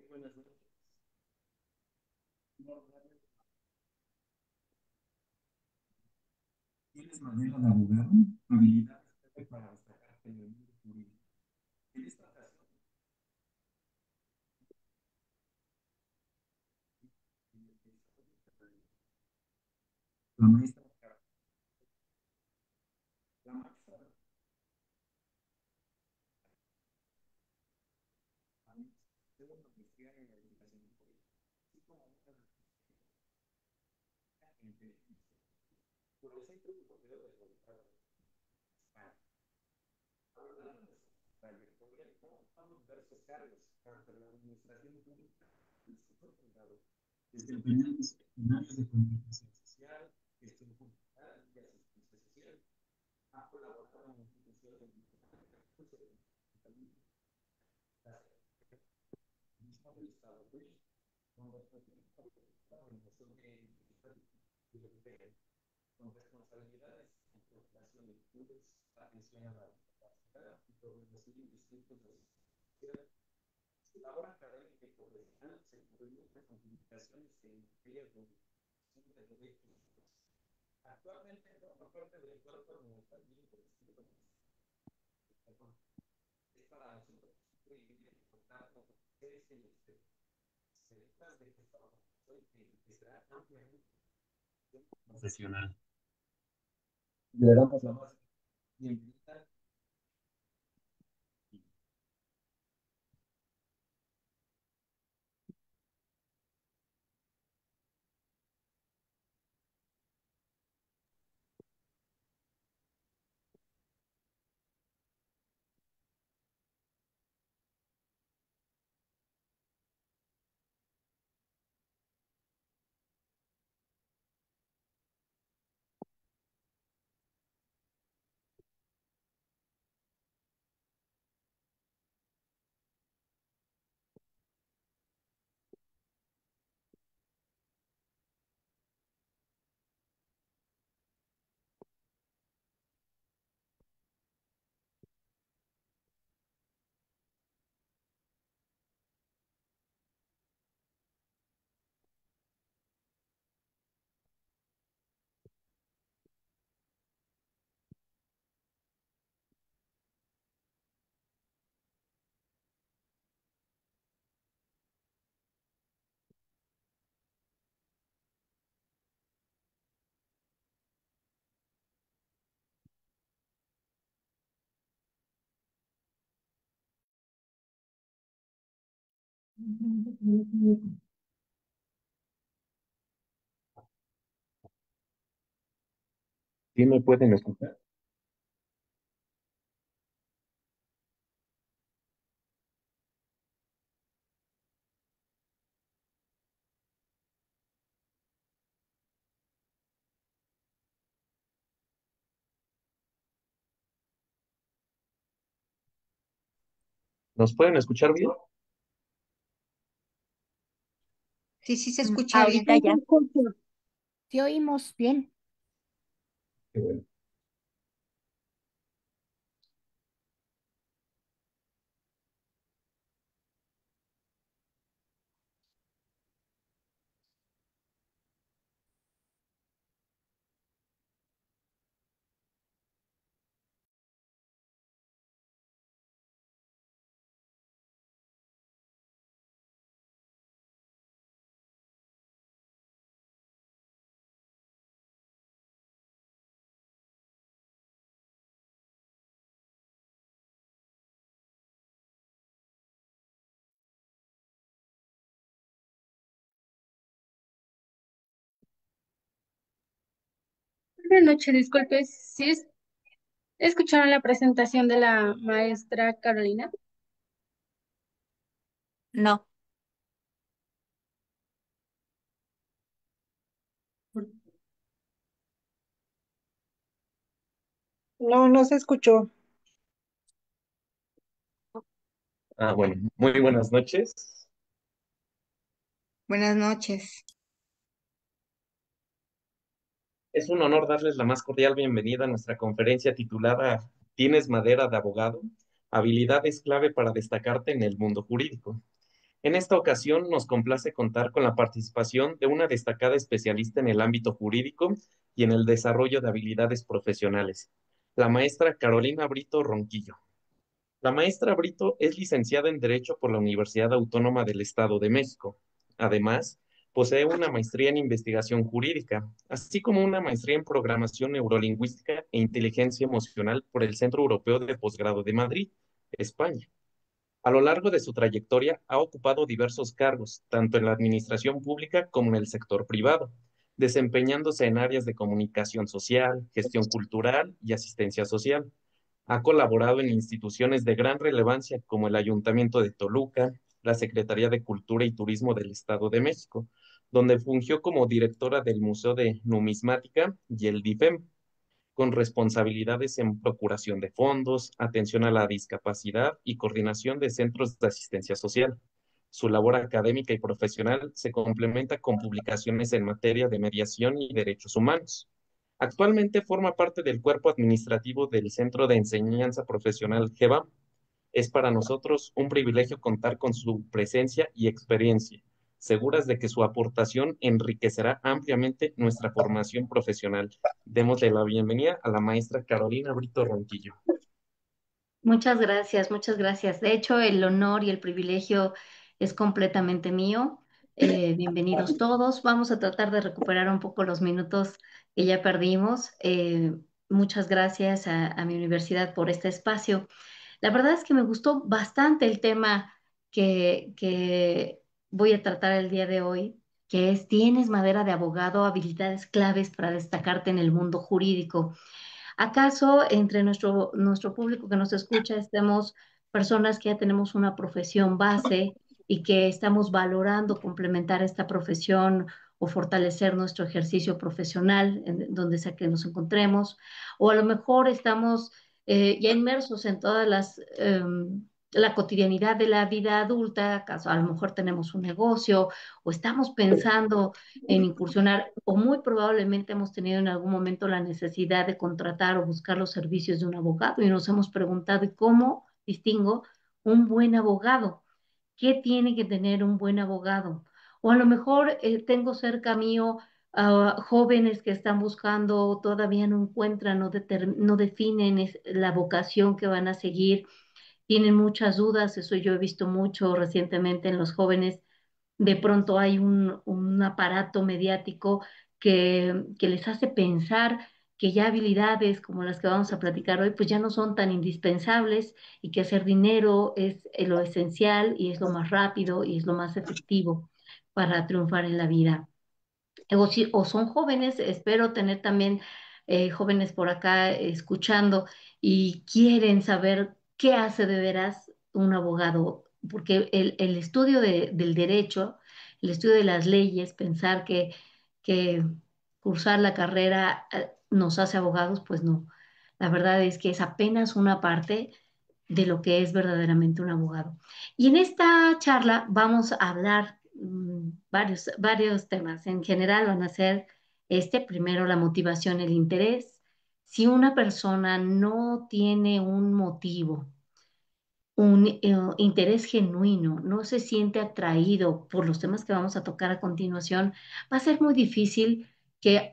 buenas noches. ¿Tienes manera de abogado? Habilidades clave para destacarte en el mundo jurídico. En esta ocasión, la maestra, la maestra, tengo una maestría en educación pública, así como una en inteligencia. Por eso hay trucos de resultados para hablar de su trayectoria y cómo vamos diversos cargos, tanto en la administración pública como en el sector privado, desempeñando funcionarios de comunicación social, gestión cultural y asistencia social. Ha colaborado en instituciones de mismo del Estado con con responsabilidades en cooperación de clubes, atención a la discapacidad y programación en distintos de sociedad. Su labor académica y profesional se involucra con publicaciones en materias de derechos humanos. Actualmente forma parte del cuerpo administrativo del Distrito Municipal. Es para nosotros un privilegio contar con ustedes en este certas de que será ampliamente profesional. Le damos la más bienvenida. ¿Sí me pueden escuchar? ¿Nos pueden escuchar bien? Sí, sí se escucha bien. Ahorita ya. Sí oímos bien. Qué bueno. Buenas noches, disculpe, ¿sí escucharon la presentación de la maestra Carolina? No. No, no se escuchó. Ah, bueno, muy buenas noches. Buenas noches. Es un honor darles la más cordial bienvenida a nuestra conferencia titulada ¿Tienes madera de abogado? Habilidades clave para destacarte en el mundo jurídico. En esta ocasión nos complace contar con la participación de una destacada especialista en el ámbito jurídico y en el desarrollo de habilidades profesionales, la maestra Carolina Brito Ronquillo. La maestra Brito es licenciada en Derecho por la Universidad Autónoma del Estado de México. Además, posee una maestría en investigación jurídica, así como una maestría en programación neurolingüística e inteligencia emocional por el Centro Europeo de Posgrado de Madrid, España. A lo largo de su trayectoria ha ocupado diversos cargos, tanto en la administración pública como en el sector privado, desempeñándose en áreas de comunicación social, gestión cultural y asistencia social. Ha colaborado en instituciones de gran relevancia como el Ayuntamiento de Toluca, la Secretaría de Cultura y Turismo del Estado de México, donde fungió como directora del Museo de Numismática y el DIFEM, con responsabilidades en procuración de fondos, atención a la discapacidad y coordinación de centros de asistencia social. Su labor académica y profesional se complementa con publicaciones en materia de mediación y derechos humanos. Actualmente forma parte del cuerpo administrativo del Centro de Enseñanza Profesional GEBAM. Es para nosotros un privilegio contar con su presencia y experiencia, seguras de que su aportación enriquecerá ampliamente nuestra formación profesional. Démosle la bienvenida a la maestra Carolina Brito Ronquillo. Muchas gracias, muchas gracias. De hecho, el honor y el privilegio es completamente mío. Bienvenidos todos. Vamos a tratar de recuperar un poco los minutos que ya perdimos. Muchas gracias a mi universidad por este espacio. La verdad es que me gustó bastante el tema que voy a tratar el día de hoy, que es ¿tienes madera de abogado? Habilidades claves para destacarte en el mundo jurídico. ¿Acaso entre nuestro público que nos escucha estemos personas que ya tenemos una profesión base y que estamos valorando complementar esta profesión o fortalecer nuestro ejercicio profesional en donde sea que nos encontremos? O a lo mejor estamos ya inmersos en todas la cotidianidad de la vida adulta, acaso a lo mejor tenemos un negocio o estamos pensando en incursionar o muy probablemente hemos tenido en algún momento la necesidad de contratar o buscar los servicios de un abogado y nos hemos preguntado, ¿y cómo distingo un buen abogado? ¿Qué tiene que tener un buen abogado? O a lo mejor tengo cerca mío jóvenes que están buscando, todavía no encuentran, no definen la vocación que van a seguir, tienen muchas dudas, eso yo he visto mucho recientemente en los jóvenes. De pronto hay un aparato mediático que les hace pensar que ya habilidades como las que vamos a platicar hoy, pues ya no son tan indispensables y que hacer dinero es lo esencial y es lo más rápido y es lo más efectivo para triunfar en la vida. O son jóvenes, espero tener también jóvenes por acá escuchando y quieren saber qué hace de veras un abogado, porque el estudio del derecho, el estudio de las leyes, pensar que cursar la carrera nos hace abogados, pues no. La verdad es que es apenas una parte de lo que es verdaderamente un abogado. Y en esta charla vamos a hablar varios temas. En general van a ser primero la motivación, el interés. Si una persona no tiene un motivo, un interés genuino, no se siente atraído por los temas que vamos a tocar a continuación, va a ser muy difícil que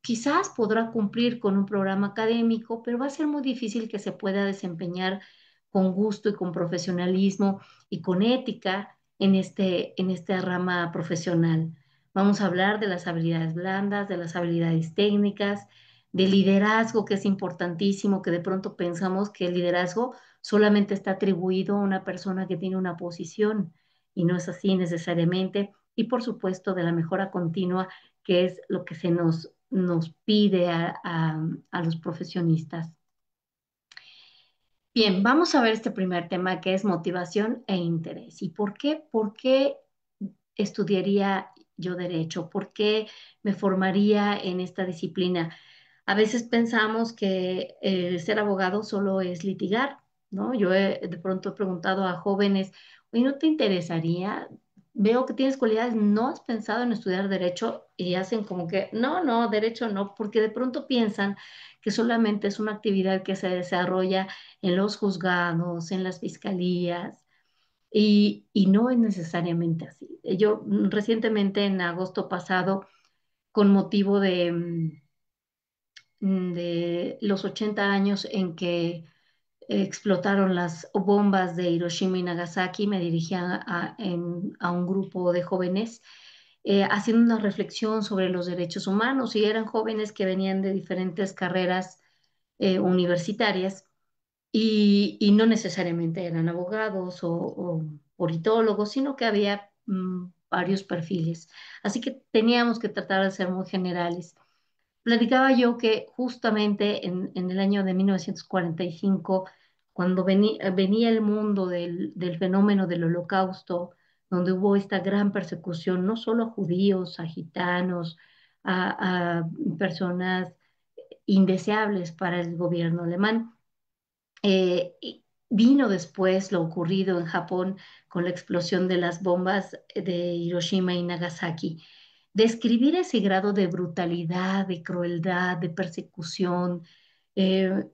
quizás podrá cumplir con un programa académico, pero va a ser muy difícil que se pueda desempeñar con gusto y con profesionalismo y con ética en esta rama profesional. Vamos a hablar de las habilidades blandas, de las habilidades técnicas, de liderazgo, que es importantísimo, que de pronto pensamos que el liderazgo solamente está atribuido a una persona que tiene una posición y no es así necesariamente. Y por supuesto de la mejora continua, que es lo que nos pide a los profesionistas. Bien, vamos a ver este primer tema que es motivación e interés. ¿Y por qué? ¿Por qué estudiaría yo derecho? ¿Por qué me formaría en esta disciplina? A veces pensamos que ser abogado solo es litigar, ¿no? De pronto he preguntado a jóvenes, oye, ¿no te interesaría? Veo que tienes cualidades, ¿no has pensado en estudiar derecho? Y hacen como que, no, no, derecho no, porque de pronto piensan que solamente es una actividad que se desarrolla en los juzgados, en las fiscalías, y no es necesariamente así. Yo recientemente, en agosto pasado, con motivo de los 80 años en que explotaron las bombas de Hiroshima y Nagasaki, me dirigí a un grupo de jóvenes haciendo una reflexión sobre los derechos humanos y eran jóvenes que venían de diferentes carreras universitarias y no necesariamente eran abogados o politólogos, sino que había varios perfiles. Así que teníamos que tratar de ser muy generales. Platicaba yo que justamente en el año de 1945, cuando venía el mundo del fenómeno del Holocausto, donde hubo esta gran persecución, no solo a judíos, a gitanos, a personas indeseables para el gobierno alemán, y vino después lo ocurrido en Japón con la explosión de las bombas de Hiroshima y Nagasaki. Describir ese grado de brutalidad, de crueldad, de persecución, eh,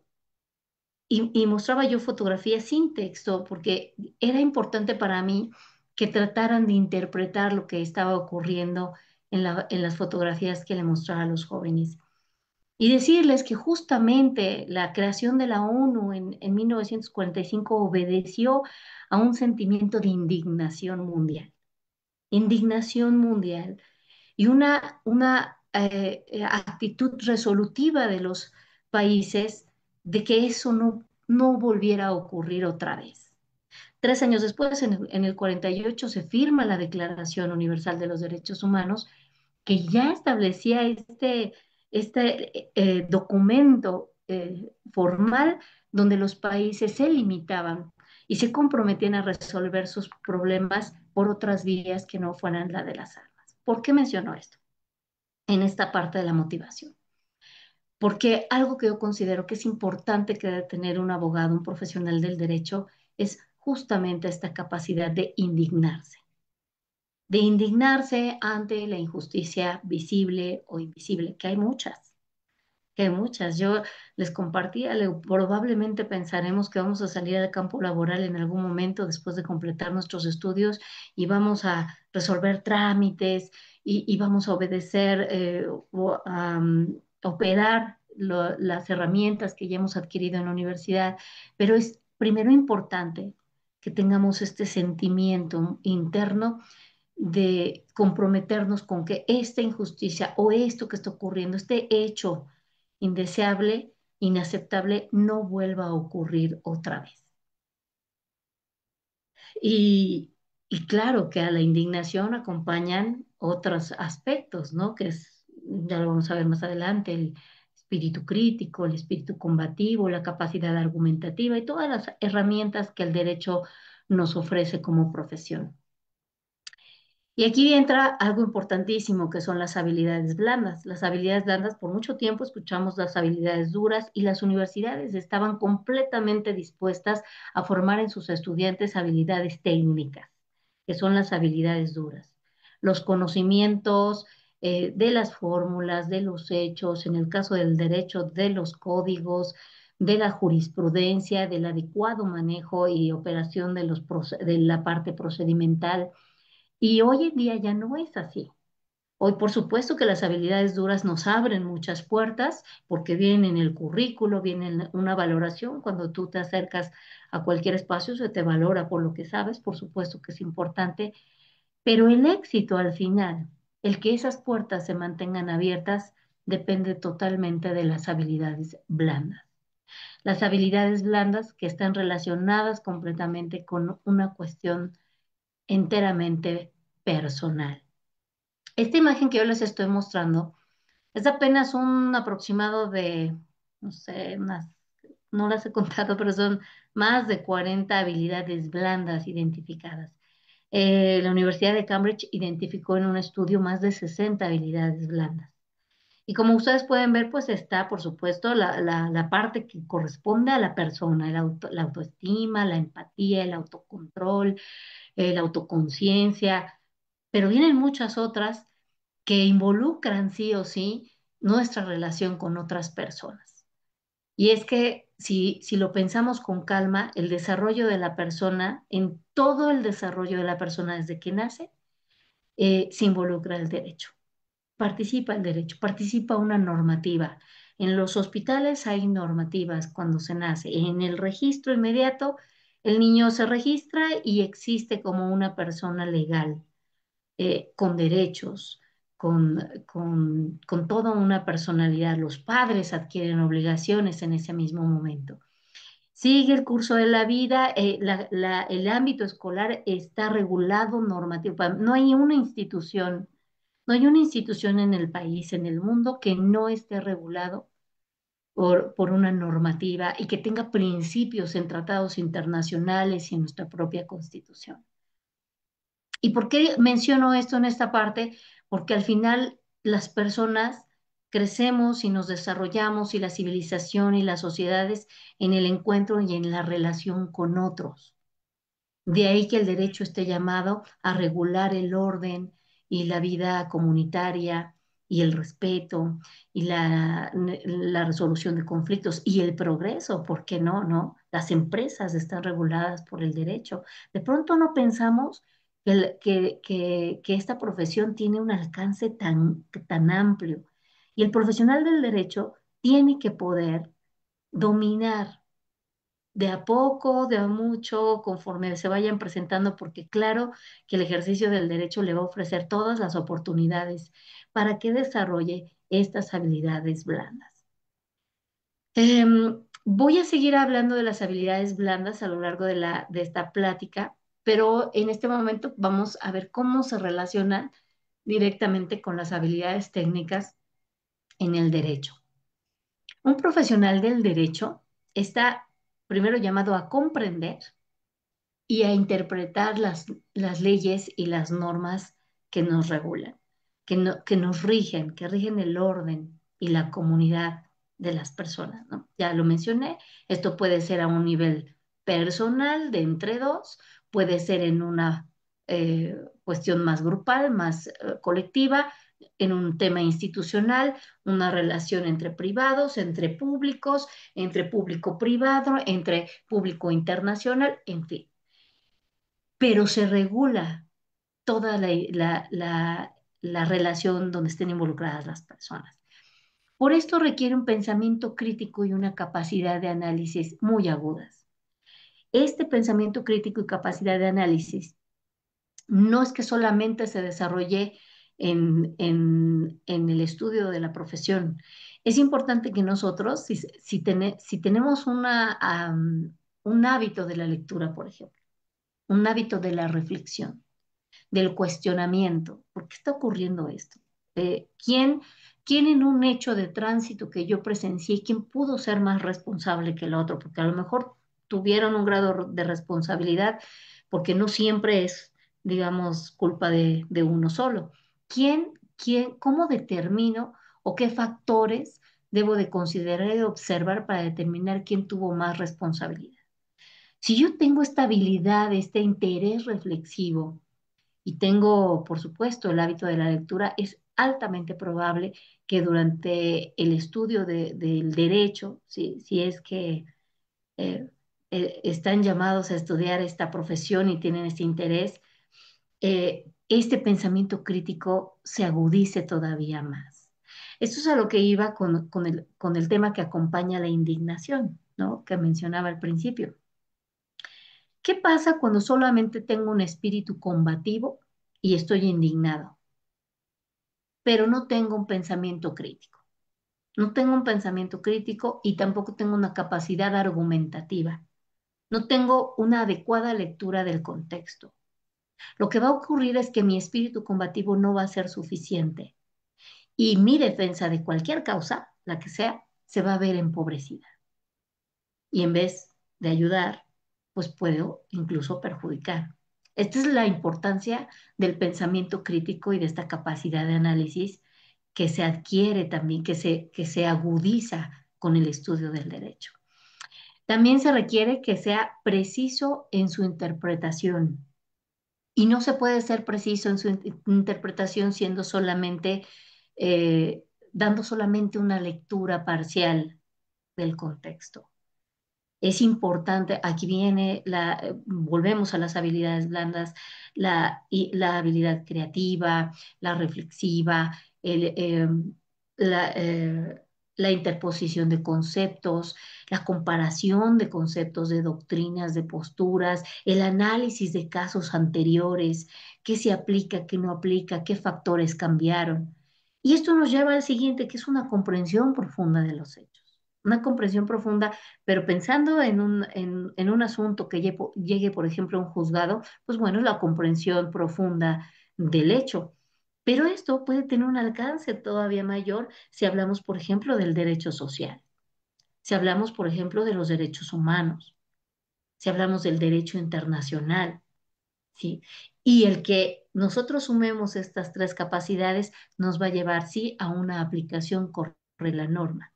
y mostraba yo fotografías sin texto porque era importante para mí que trataran de interpretar lo que estaba ocurriendo en las fotografías que le mostraba a los jóvenes. Y decirles que justamente la creación de la ONU en 1945 obedeció a un sentimiento de indignación mundial y una actitud resolutiva de los países de que eso no volviera a ocurrir otra vez. 3 años después, en el 48, se firma la Declaración Universal de los Derechos Humanos que ya establecía este documento formal donde los países se limitaban y se comprometían a resolver sus problemas por otras vías que no fueran la de las armas. ¿Por qué menciono esto? En esta parte de la motivación. Porque algo que yo considero que es importante que debe tener un abogado, un profesional del derecho, es justamente esta capacidad de indignarse ante la injusticia visible o invisible, que hay muchas, que hay muchas. Yo les compartía, probablemente pensaremos que vamos a salir al campo laboral en algún momento después de completar nuestros estudios y vamos a resolver trámites y vamos a obedecer o a operar las herramientas que ya hemos adquirido en la universidad, pero es primero importante que tengamos este sentimiento interno de comprometernos con que esta injusticia o esto que está ocurriendo, este hecho indeseable, inaceptable, no vuelva a ocurrir otra vez. Y claro que a la indignación acompañan otros aspectos, ¿no? Que es, ya lo vamos a ver más adelante, el espíritu crítico, el espíritu combativo, la capacidad argumentativa y todas las herramientas que el derecho nos ofrece como profesión. Y aquí entra algo importantísimo que son las habilidades blandas. Las habilidades blandas, por mucho tiempo escuchamos las habilidades duras y las universidades estaban completamente dispuestas a formar en sus estudiantes habilidades técnicas, que son las habilidades duras. Los conocimientos de las fórmulas, de los hechos, en el caso del derecho, de los códigos, de la jurisprudencia, del adecuado manejo y operación de la parte procedimental y hoy en día ya no es así. Hoy, por supuesto que las habilidades duras nos abren muchas puertas porque viene en el currículo, viene en una valoración. Cuando tú te acercas a cualquier espacio, se te valora por lo que sabes, por supuesto que es importante, pero el éxito al final, el que esas puertas se mantengan abiertas, depende totalmente de las habilidades blandas. Las habilidades blandas que están relacionadas completamente con una cuestión enteramente personal. Esta imagen que yo les estoy mostrando es apenas un aproximado de, no sé, no las he contado, pero son más de 40 habilidades blandas identificadas. La Universidad de Cambridge identificó en un estudio más de 60 habilidades blandas. Y como ustedes pueden ver, pues está, por supuesto, la parte que corresponde a la persona, la autoestima, la empatía, el autocontrol, la autoconciencia, pero vienen muchas otras que involucran sí o sí nuestra relación con otras personas. Y es que si lo pensamos con calma, el desarrollo de la persona, en todo el desarrollo de la persona desde que nace, se involucra el derecho. Participa el derecho, participa una normativa. En los hospitales hay normativas cuando se nace. En el registro inmediato, el niño se registra y existe como una persona legal, con derechos, con toda una personalidad. Los padres adquieren obligaciones en ese mismo momento. Sigue el curso de la vida, el ámbito escolar está regulado normativamente. No hay una institución en el país, en el mundo, que no esté regulado por una normativa y que tenga principios en tratados internacionales y en nuestra propia Constitución. ¿Y por qué menciono esto en esta parte? Porque al final las personas crecemos y nos desarrollamos y la civilización y las sociedades en el encuentro y en la relación con otros. De ahí que el derecho esté llamado a regular el orden y la vida comunitaria y el respeto y la resolución de conflictos y el progreso, ¿por qué no? ¿No? Las empresas están reguladas por el derecho. De pronto no pensamos que esta profesión tiene un alcance tan amplio y el profesional del derecho tiene que poder dominar de a poco, de a mucho, conforme se vayan presentando, porque claro que el ejercicio del derecho le va a ofrecer todas las oportunidades para que desarrolle estas habilidades blandas. Voy a seguir hablando de las habilidades blandas a lo largo de esta plática, pero en este momento vamos a ver cómo se relacionan directamente con las habilidades técnicas en el derecho. Un profesional del derecho está primero llamado a comprender y a interpretar las leyes y las normas que nos regulan, que nos rigen, que rigen el orden y la comunidad de las personas, ¿no? Ya lo mencioné, esto puede ser a un nivel personal de entre dos, puede ser en una cuestión más grupal, más colectiva, en un tema institucional, una relación entre privados, entre público-privado, entre público internacional, en fin, pero se regula toda la relación donde estén involucradas las personas. Por esto requiere un pensamiento crítico y una capacidad de análisis muy agudas. Este pensamiento crítico y capacidad de análisis no es que solamente se desarrolle en el estudio de la profesión. Es importante que nosotros, si tenemos un hábito de la lectura, por ejemplo, un hábito de la reflexión, del cuestionamiento. ¿Por qué está ocurriendo esto? ¿Quién, quién en un hecho de tránsito que yo presencié, quién pudo ser más responsable que el otro? Porque a lo mejor tuvieron un grado de responsabilidad, porque no siempre es, digamos, culpa de uno solo. ¿Cómo determino o qué factores debo de considerar y observar para determinar quién tuvo más responsabilidad? Si yo tengo esta habilidad, este interés reflexivo, y tengo, por supuesto, el hábito de la lectura, es altamente probable que durante el estudio del derecho, si es que eh, están llamados a estudiar esta profesión y tienen este interés, este pensamiento crítico se agudice todavía más. Esto es a lo que iba con el tema que acompaña la indignación, ¿no? Que mencionaba al principio. ¿Qué pasa cuando solamente tengo un espíritu combativo y estoy indignado, pero no tengo un pensamiento crítico? No tengo un pensamiento crítico y tampoco tengo una capacidad argumentativa. No tengo una adecuada lectura del contexto. Lo que va a ocurrir es que mi espíritu combativo no va a ser suficiente y mi defensa de cualquier causa, la que sea, se va a ver empobrecida. Y en vez de ayudar, pues puedo incluso perjudicar. Esta es la importancia del pensamiento crítico y de esta capacidad de análisis que se adquiere también, que se agudiza con el estudio del derecho. También se requiere que sea preciso en su interpretación. Y no se puede ser preciso en su interpretación siendo solamente, dando solamente una lectura parcial del contexto. Es importante, aquí viene volvemos a las habilidades blandas, la habilidad creativa, la reflexiva, la, eh, la interposición de conceptos, la comparación de conceptos, de doctrinas, de posturas, el análisis de casos anteriores, qué se aplica, qué no aplica, qué factores cambiaron. Y esto nos lleva al siguiente, que es una comprensión profunda de los hechos. Una comprensión profunda, pero pensando en un asunto que llegue, por ejemplo, a un juzgado, pues bueno, es la comprensión profunda del hecho. Pero esto puede tener un alcance todavía mayor si hablamos, por ejemplo, del derecho social, si hablamos, por ejemplo, de los derechos humanos, si hablamos del derecho internacional, ¿sí? Y el que nosotros sumemos estas tres capacidades nos va a llevar, sí, a una aplicación correcta de la norma,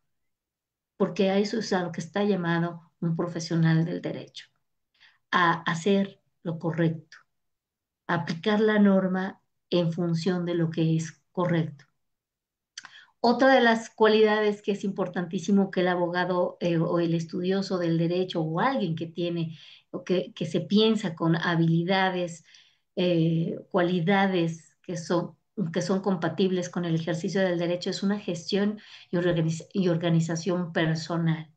porque a eso es a lo que está llamado un profesional del derecho, a hacer lo correcto, a aplicar la norma en función de lo que es correcto. Otra de las cualidades que es importantísimo que el abogado o el estudioso del derecho o alguien que tiene o que se piensa con habilidades, cualidades que son compatibles con el ejercicio del derecho es una gestión y organización personal,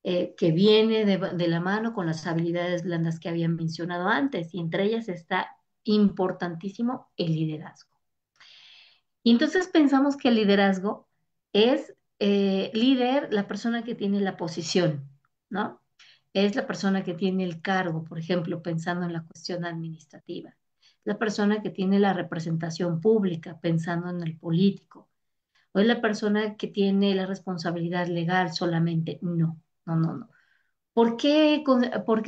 que viene de la mano con las habilidades blandas que habían mencionado antes, y entre ellas está importantísimo el liderazgo. Y entonces pensamos que el liderazgo es líder, la persona que tiene la posición, ¿no? Es la persona que tiene el cargo, por ejemplo, pensando en la cuestión administrativa. La persona que tiene la representación pública, pensando en el político. O es la persona que tiene la responsabilidad legal solamente. No, no, no, no. ¿Por qué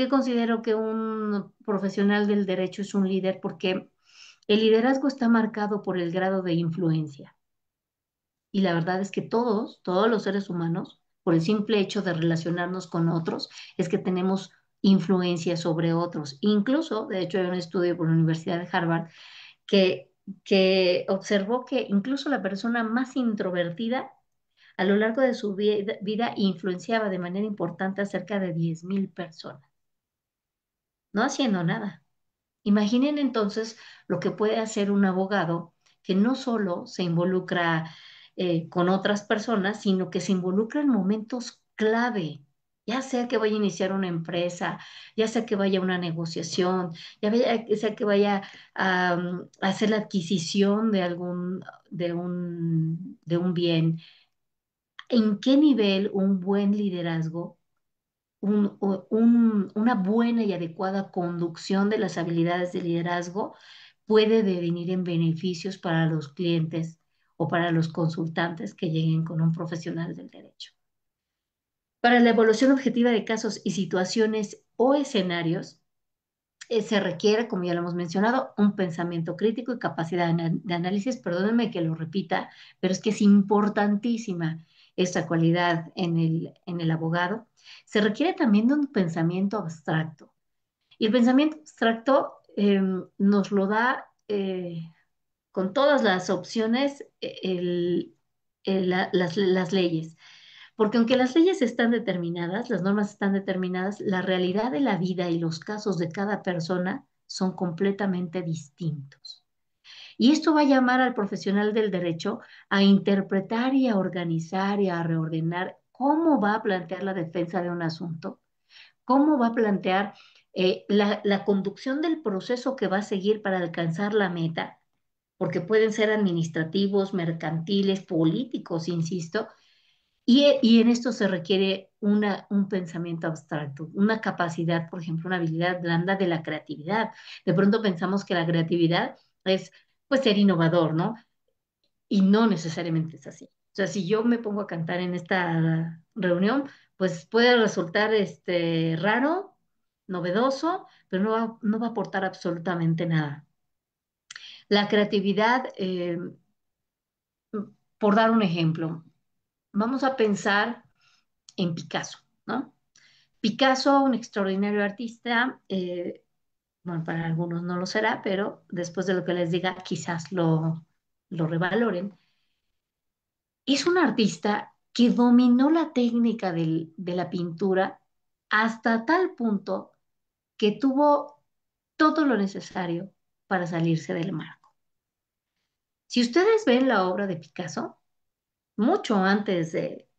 considero que un profesional del derecho es un líder? Porque el liderazgo está marcado por el grado de influencia. Y la verdad es que todos los seres humanos, por el simple hecho de relacionarnos con otros, es que tenemos influencia sobre otros. Incluso, de hecho, hay un estudio por la Universidad de Harvard que, que observó que incluso la persona más introvertida a lo largo de su vida influenciaba de manera importante a cerca de 10.000 personas, no haciendo nada. Imaginen entonces lo que puede hacer un abogado que no solo se involucra con otras personas, sino que se involucra en momentos clave, ya sea que vaya a iniciar una empresa, ya sea que vaya a una negociación, sea que vaya a hacer la adquisición de un bien. ¿En qué nivel un buen liderazgo, una buena y adecuada conducción de las habilidades de liderazgo puede devenir en beneficios para los clientes o para los consultantes que lleguen con un profesional del derecho? Para la evaluación objetiva de casos y situaciones o escenarios, se requiere, como ya lo hemos mencionado, un pensamiento crítico y capacidad de análisis. Perdónenme que lo repita, pero es que es importantísima esta cualidad en el abogado. Se requiere también de un pensamiento abstracto. Y el pensamiento abstracto nos lo da con todas las opciones las leyes. Porque aunque las leyes están determinadas, las normas están determinadas, la realidad de la vida y los casos de cada persona son completamente distintos. Y esto va a llamar al profesional del derecho a interpretar y a organizar y a reordenar cómo va a plantear la defensa de un asunto, cómo va a plantear la conducción del proceso que va a seguir para alcanzar la meta, porque pueden ser administrativos, mercantiles, políticos, insisto, y en esto se requiere un pensamiento abstracto, una capacidad, por ejemplo, una habilidad blanda de la creatividad. De pronto pensamos que la creatividad es, pues, ser innovador, ¿no? Y no necesariamente es así. O sea, si yo me pongo a cantar en esta reunión, pues puede resultar raro, novedoso, pero no va a aportar absolutamente nada. La creatividad, por dar un ejemplo, vamos a pensar en Picasso, ¿no? Picasso, un extraordinario artista, bueno, para algunos no lo será, pero después de lo que les diga, quizás lo revaloren. Es un artista que dominó la técnica de la pintura hasta tal punto que tuvo todo lo necesario para salirse del marco. Si ustedes ven la obra de Picasso, mucho antes de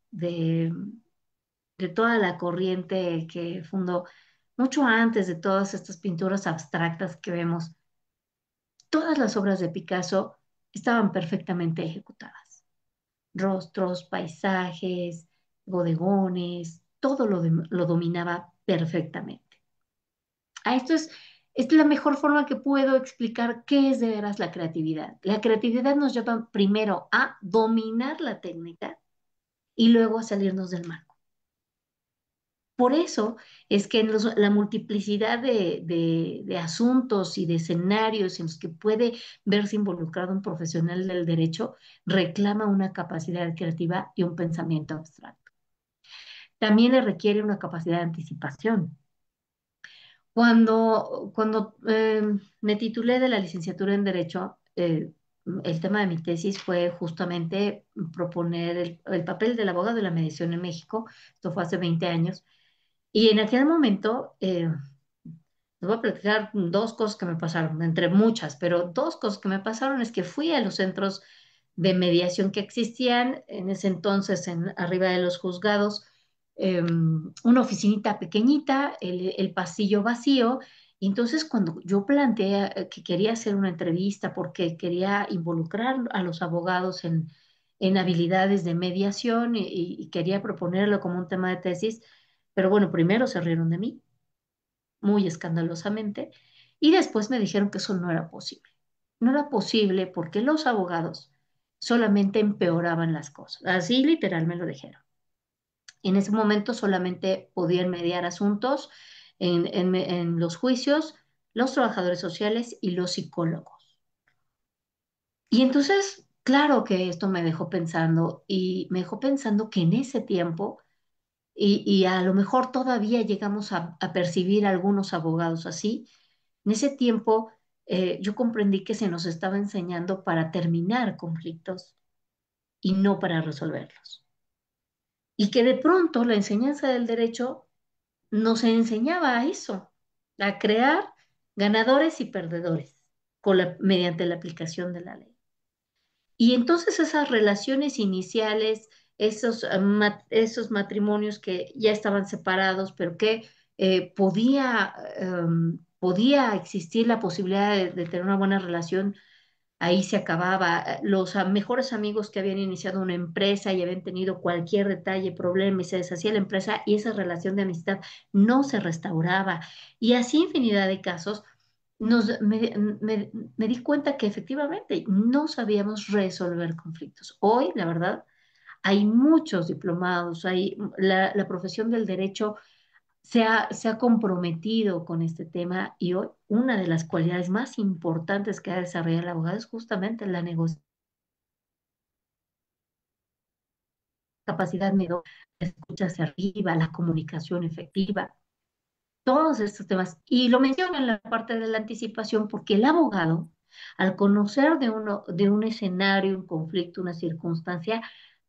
toda la corriente que fundó, mucho antes de todas estas pinturas abstractas que vemos, todas las obras de Picasso estaban perfectamente ejecutadas. Rostros, paisajes, bodegones, todo lo dominaba perfectamente. Esto es la mejor forma que puedo explicar qué es de veras la creatividad. La creatividad nos lleva primero a dominar la técnica y luego a salirnos del marco. Por eso es que en la multiplicidad de asuntos y de escenarios en los que puede verse involucrado un profesional del derecho, reclama una capacidad creativa y un pensamiento abstracto. También le requiere una capacidad de anticipación. Cuando me titulé de la licenciatura en Derecho, el tema de mi tesis fue justamente proponer el papel del abogado de la mediación en México. Esto fue hace 20 años. Y en aquel momento, les voy a platicar dos cosas que me pasaron, entre muchas, pero dos cosas que me pasaron es que fui a los centros de mediación que existían en ese entonces, arriba de los juzgados, una oficinita pequeñita, el pasillo vacío. Y entonces cuando yo planteé que quería hacer una entrevista porque quería involucrar a los abogados en habilidades de mediación y quería proponerlo como un tema de tesis, pero bueno, primero se rieron de mí, muy escandalosamente, y después me dijeron que eso no era posible. No era posible porque los abogados solamente empeoraban las cosas. Así literal me lo dijeron. En ese momento solamente podían mediar asuntos en los juicios los trabajadores sociales y los psicólogos. Y entonces, claro que esto me dejó pensando y me dejó pensando que en ese tiempo, y a lo mejor todavía llegamos a percibir a algunos abogados así, en ese tiempo yo comprendí que se nos estaba enseñando para terminar conflictos y no para resolverlos. Y que de pronto la enseñanza del derecho nos enseñaba a eso, a crear ganadores y perdedores mediante la aplicación de la ley. Y entonces esas relaciones iniciales, esos matrimonios que ya estaban separados, pero que podía existir la posibilidad de tener una buena relación, ahí se acababa. Los mejores amigos que habían iniciado una empresa y habían tenido cualquier detalle, problema y se deshacía la empresa y esa relación de amistad no se restauraba. Y así infinidad de casos. Me di cuenta que efectivamente no sabíamos resolver conflictos. Hoy, la verdad, hay muchos diplomados, la profesión del derecho se ha comprometido con este tema y hoy una de las cualidades más importantes que ha desarrollado el abogado es justamente la negociación, capacidad de escucha hacia arriba, la comunicación efectiva, todos estos temas. Y lo menciono en la parte de la anticipación porque el abogado, al conocer de un escenario, un conflicto, una circunstancia,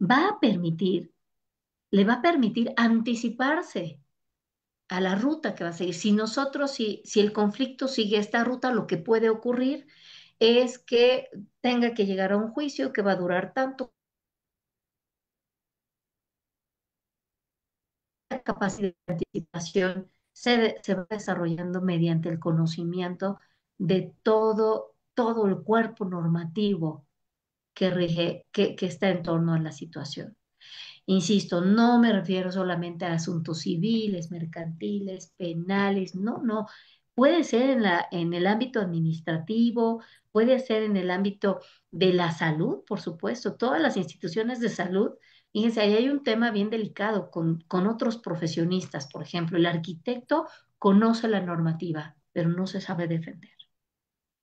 va a permitir, le va a permitir anticiparse a la ruta que va a seguir. Si el conflicto sigue esta ruta, lo que puede ocurrir es que tenga que llegar a un juicio que va a durar tanto. La capacidad de anticipación se va desarrollando mediante el conocimiento de todo el cuerpo normativo que rige, que está en torno a la situación. Insisto, no me refiero solamente a asuntos civiles, mercantiles, penales, no, no. Puede ser en el ámbito administrativo, puede ser en el ámbito de la salud, por supuesto, todas las instituciones de salud. Fíjense, ahí hay un tema bien delicado con otros profesionistas. Por ejemplo, el arquitecto conoce la normativa, pero no se sabe defender.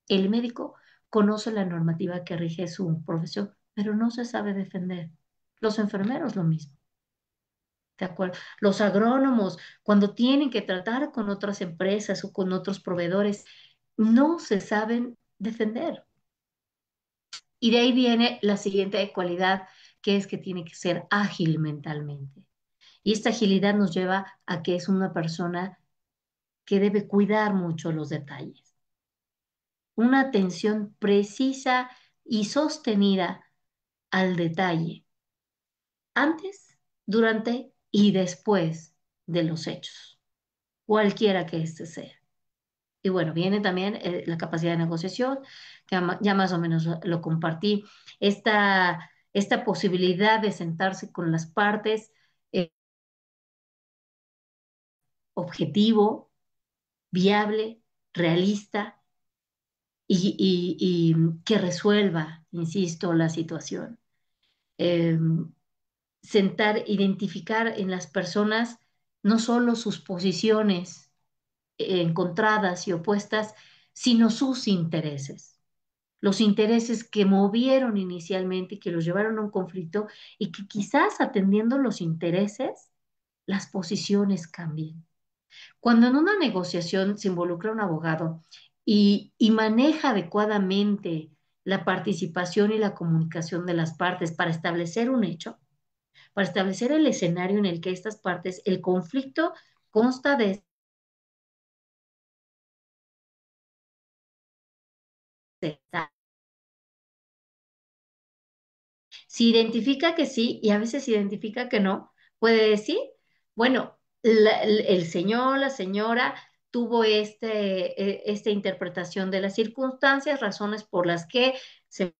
El médico conoce la normativa que rige su profesión, pero no se sabe defender. Los enfermeros lo mismo. ¿De acuerdo? Los agrónomos, cuando tienen que tratar con otras empresas o con otros proveedores, no se saben defender. Y de ahí viene la siguiente cualidad que es que tiene que ser ágil mentalmente. Y esta agilidad nos lleva a que es una persona que debe cuidar mucho los detalles. Una atención precisa y sostenida al detalle, antes, durante y después de los hechos, cualquiera que éste sea. Y bueno, viene también la capacidad de negociación, que ya más o menos lo compartí, esta posibilidad de sentarse con las partes, eh, objetivo, viable, realista y que resuelva, insisto, la situación. Eh, sentar, identificar en las personas no solo sus posiciones encontradas y opuestas, sino sus intereses. Los intereses que movieron inicialmente y que los llevaron a un conflicto y que quizás atendiendo los intereses, las posiciones cambien. Cuando en una negociación se involucra un abogado y maneja adecuadamente la participación y la comunicación de las partes para establecer un hecho, para establecer el escenario en el que estas partes, el conflicto consta de si identifica que sí y a veces identifica que no, puede decir, bueno, el señor, la señora tuvo esta interpretación de las circunstancias, razones por las que se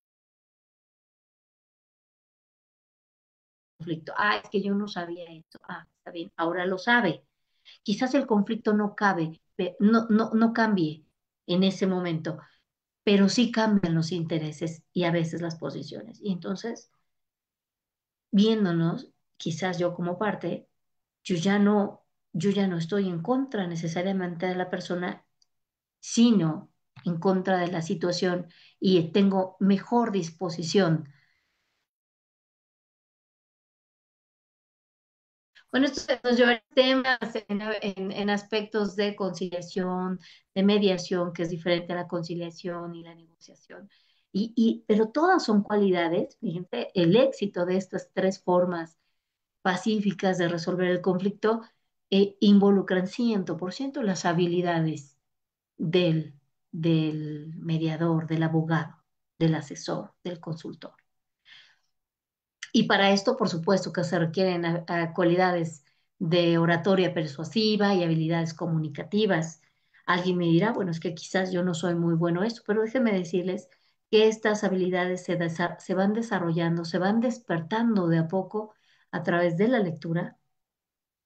conflicto. Ah, es que yo no sabía esto. Ah, está bien, ahora lo sabe. Quizás el conflicto no cabe, no cambie en ese momento, pero sí cambian los intereses y a veces las posiciones. Y entonces, viéndonos, quizás yo como parte, yo ya no, yo ya no estoy en contra necesariamente de la persona, sino en contra de la situación y tengo mejor disposición. Bueno, esto nos lleva a temas en aspectos de conciliación, de mediación, que es diferente a la conciliación y la negociación. Pero todas son cualidades, fíjense, el éxito de estas tres formas pacíficas de resolver el conflicto involucran 100% las habilidades del, del mediador, del abogado, del asesor, del consultor. Y para esto, por supuesto, que se requieren cualidades de oratoria persuasiva y habilidades comunicativas. Alguien me dirá, bueno, es que quizás yo no soy muy bueno en esto, pero déjenme decirles que estas habilidades se van desarrollando, se van despertando de a poco a través de la lectura,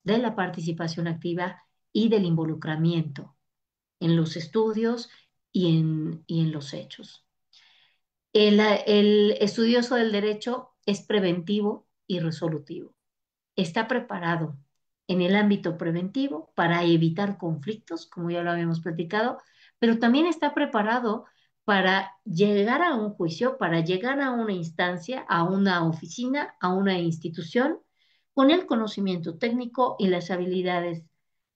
de la participación activa y del involucramiento en los estudios y en los hechos. El estudioso del derecho es preventivo y resolutivo. Está preparado en el ámbito preventivo para evitar conflictos, como ya lo habíamos platicado, pero también está preparado para llegar a un juicio, para llegar a una instancia, a una oficina, a una institución, con el conocimiento técnico y las habilidades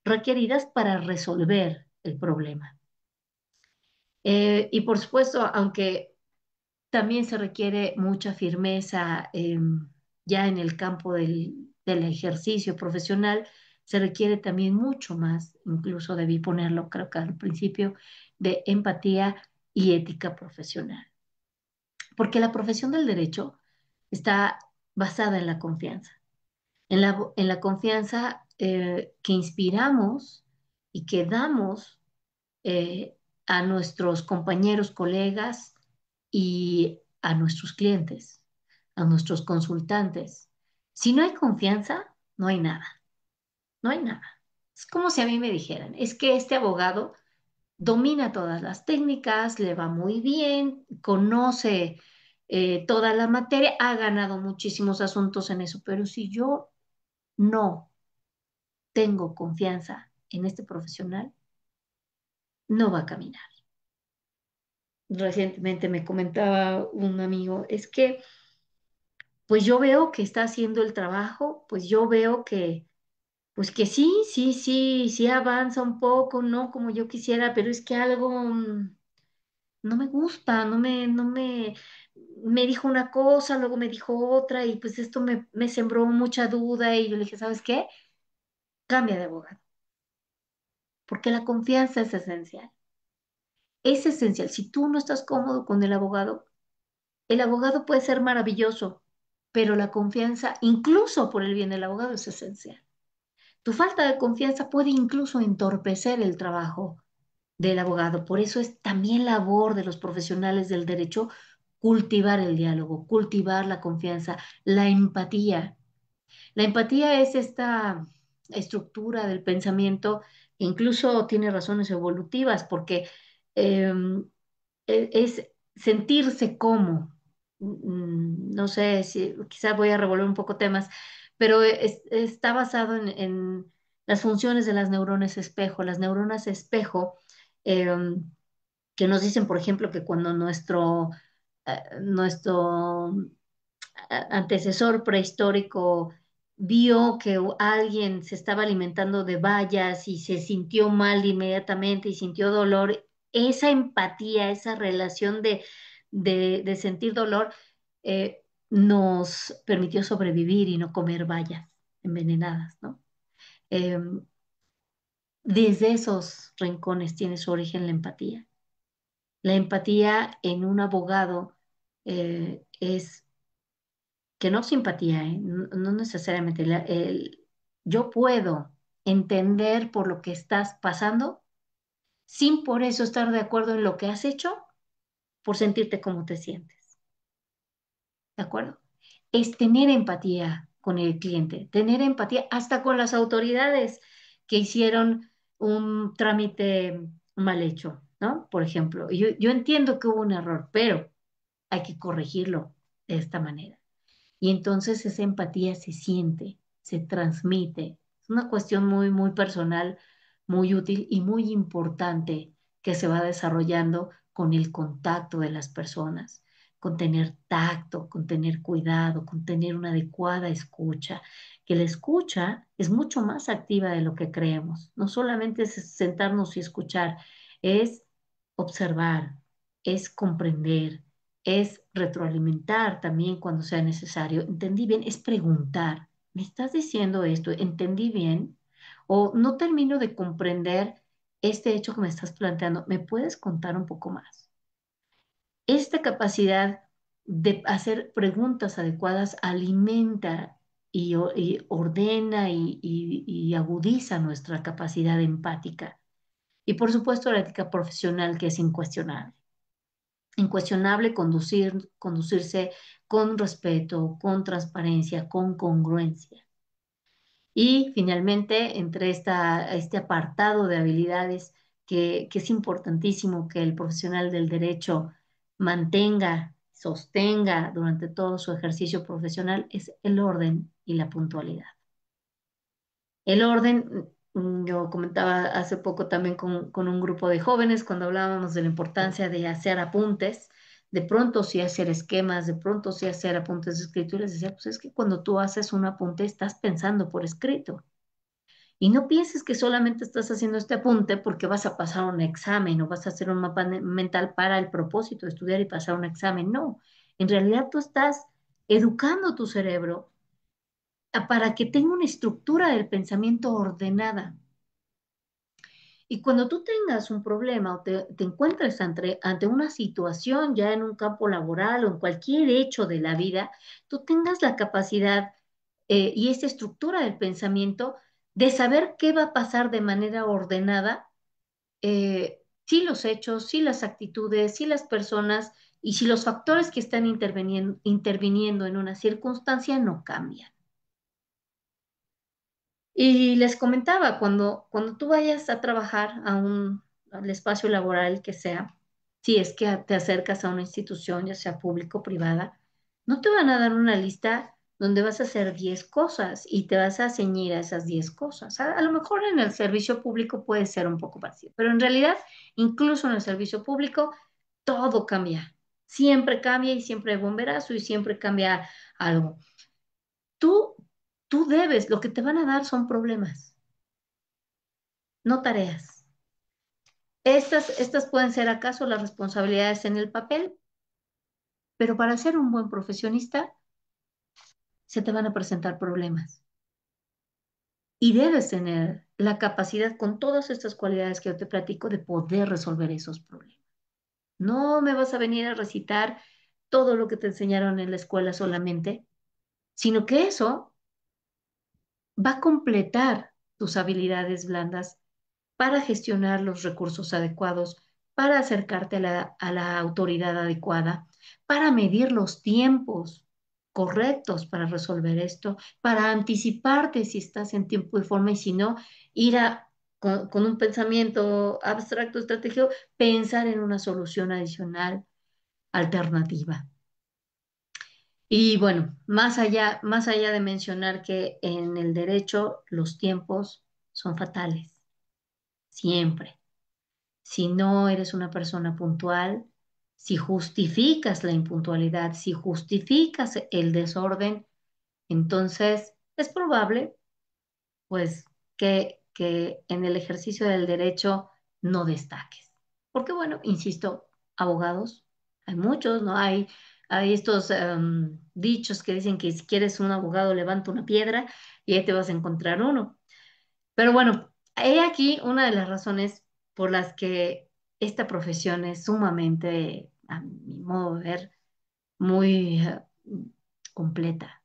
requeridas para resolver el problema. Y por supuesto, aunque también se requiere mucha firmeza ya en el campo del ejercicio profesional, se requiere también mucho más, incluso debí ponerlo creo que al principio, de empatía y ética profesional. Porque la profesión del derecho está basada en la confianza, en la confianza que inspiramos y que damos a nuestros compañeros, colegas y a nuestros clientes, a nuestros consultantes. Si no hay confianza, no hay nada, no hay nada. Es como si a mí me dijeran, es que este abogado domina todas las técnicas, le va muy bien, conoce toda la materia, ha ganado muchísimos asuntos en eso, pero si yo no tengo confianza en este profesional, no va a caminar. Recientemente me comentaba un amigo, es que pues yo veo que está haciendo el trabajo, pues yo veo que, pues que sí avanza un poco, no como yo quisiera, pero es que algo no me gusta, me dijo una cosa, luego me dijo otra y pues esto me sembró mucha duda y yo le dije, ¿sabes qué? Cambia de abogado, porque la confianza es esencial. Es esencial. Si tú no estás cómodo con el abogado puede ser maravilloso, pero la confianza, incluso por el bien del abogado, es esencial. Tu falta de confianza puede incluso entorpecer el trabajo del abogado. Por eso es también labor de los profesionales del derecho cultivar el diálogo, cultivar la confianza, la empatía. La empatía es esta estructura del pensamiento que incluso tiene razones evolutivas porque es sentirse como, no sé si quizá voy a revolver un poco temas, pero está basado en las funciones de las neuronas espejo. Las neuronas espejo em, que nos dicen, por ejemplo, que cuando nuestro antecesor prehistórico vio que alguien se estaba alimentando de bayas y se sintió mal inmediatamente y sintió dolor, esa empatía, esa relación de sentir dolor, nos permitió sobrevivir y no comer bayas envenenadas, ¿no? Desde esos rincones tiene su origen la empatía. La empatía en un abogado es que no simpatía, no necesariamente. Yo puedo entender por lo que estás pasando sin por eso estar de acuerdo en lo que has hecho, por sentirte como te sientes. ¿De acuerdo? Es tener empatía con el cliente, tener empatía hasta con las autoridades que hicieron un trámite mal hecho, ¿no? Por ejemplo, yo entiendo que hubo un error, pero hay que corregirlo de esta manera. Y entonces esa empatía se siente, se transmite. Es una cuestión muy, muy personal, muy útil y muy importante que se va desarrollando con el contacto de las personas, con tener tacto, con tener cuidado, con tener una adecuada escucha, que la escucha es mucho más activa de lo que creemos. No solamente es sentarnos y escuchar, es observar, es comprender, es retroalimentar también cuando sea necesario. ¿Entendí bien? Es preguntar. ¿Me estás diciendo esto? ¿Entendí bien? O no termino de comprender este hecho que me estás planteando. ¿Me puedes contar un poco más? Esta capacidad de hacer preguntas adecuadas alimenta y ordena y agudiza nuestra capacidad empática. Y por supuesto la ética profesional que es incuestionable. Incuestionable conducirse con respeto, con transparencia, con congruencia. Y finalmente, entre este apartado de habilidades que es importantísimo que el profesional del derecho mantenga, sostenga durante todo su ejercicio profesional, es el orden y la puntualidad. El orden, yo comentaba hace poco también con un grupo de jóvenes cuando hablábamos de la importancia de hacer apuntes, de pronto sí hacer esquemas, de pronto sí hacer apuntes de escrito, y les decía, pues es que cuando tú haces un apunte estás pensando por escrito. Y no pienses que solamente estás haciendo este apunte porque vas a pasar un examen o vas a hacer un mapa mental para el propósito de estudiar y pasar un examen. No, en realidad tú estás educando tu cerebro para que tenga una estructura del pensamiento ordenada. Y cuando tú tengas un problema o te encuentres ante una situación ya en un campo laboral o en cualquier hecho de la vida, tú tengas la capacidad y esa estructura del pensamiento de saber qué va a pasar de manera ordenada, si los hechos, si las actitudes, si las personas y si los factores que están interviniendo en una circunstancia no cambian. Y les comentaba, cuando tú vayas a trabajar al espacio laboral que sea, si es que te acercas a una institución, ya sea pública o privada, no te van a dar una lista donde vas a hacer 10 cosas y te vas a ceñir a esas 10 cosas. A lo mejor en el servicio público puede ser un poco vacío, pero en realidad, incluso en el servicio público, todo cambia. Siempre cambia y siempre hay bomberazo y siempre cambia algo. Tú, tú debes, lo que te van a dar son problemas, no tareas. Estas pueden ser acaso las responsabilidades en el papel, pero para ser un buen profesionista se te van a presentar problemas y debes tener la capacidad con todas estas cualidades que yo te platico de poder resolver esos problemas. No me vas a venir a recitar todo lo que te enseñaron en la escuela solamente, sino que eso va a completar tus habilidades blandas para gestionar los recursos adecuados, para acercarte a la autoridad adecuada, para medir los tiempos correctos para resolver esto, para anticiparte si estás en tiempo y forma y si no, ir con un pensamiento abstracto, estratégico, pensar en una solución adicional, alternativa. Y bueno, más allá de mencionar que en el derecho los tiempos son fatales, siempre. Si no eres una persona puntual, si justificas la impuntualidad, si justificas el desorden, entonces es probable, pues, que en el ejercicio del derecho no destaques. Porque, bueno, insisto, abogados, hay muchos, ¿no? Hay estos dichos que dicen que si quieres un abogado, levanta una piedra y ahí te vas a encontrar uno. Pero bueno, he aquí una de las razones por las que esta profesión es sumamente, a mi modo de ver, muy completa.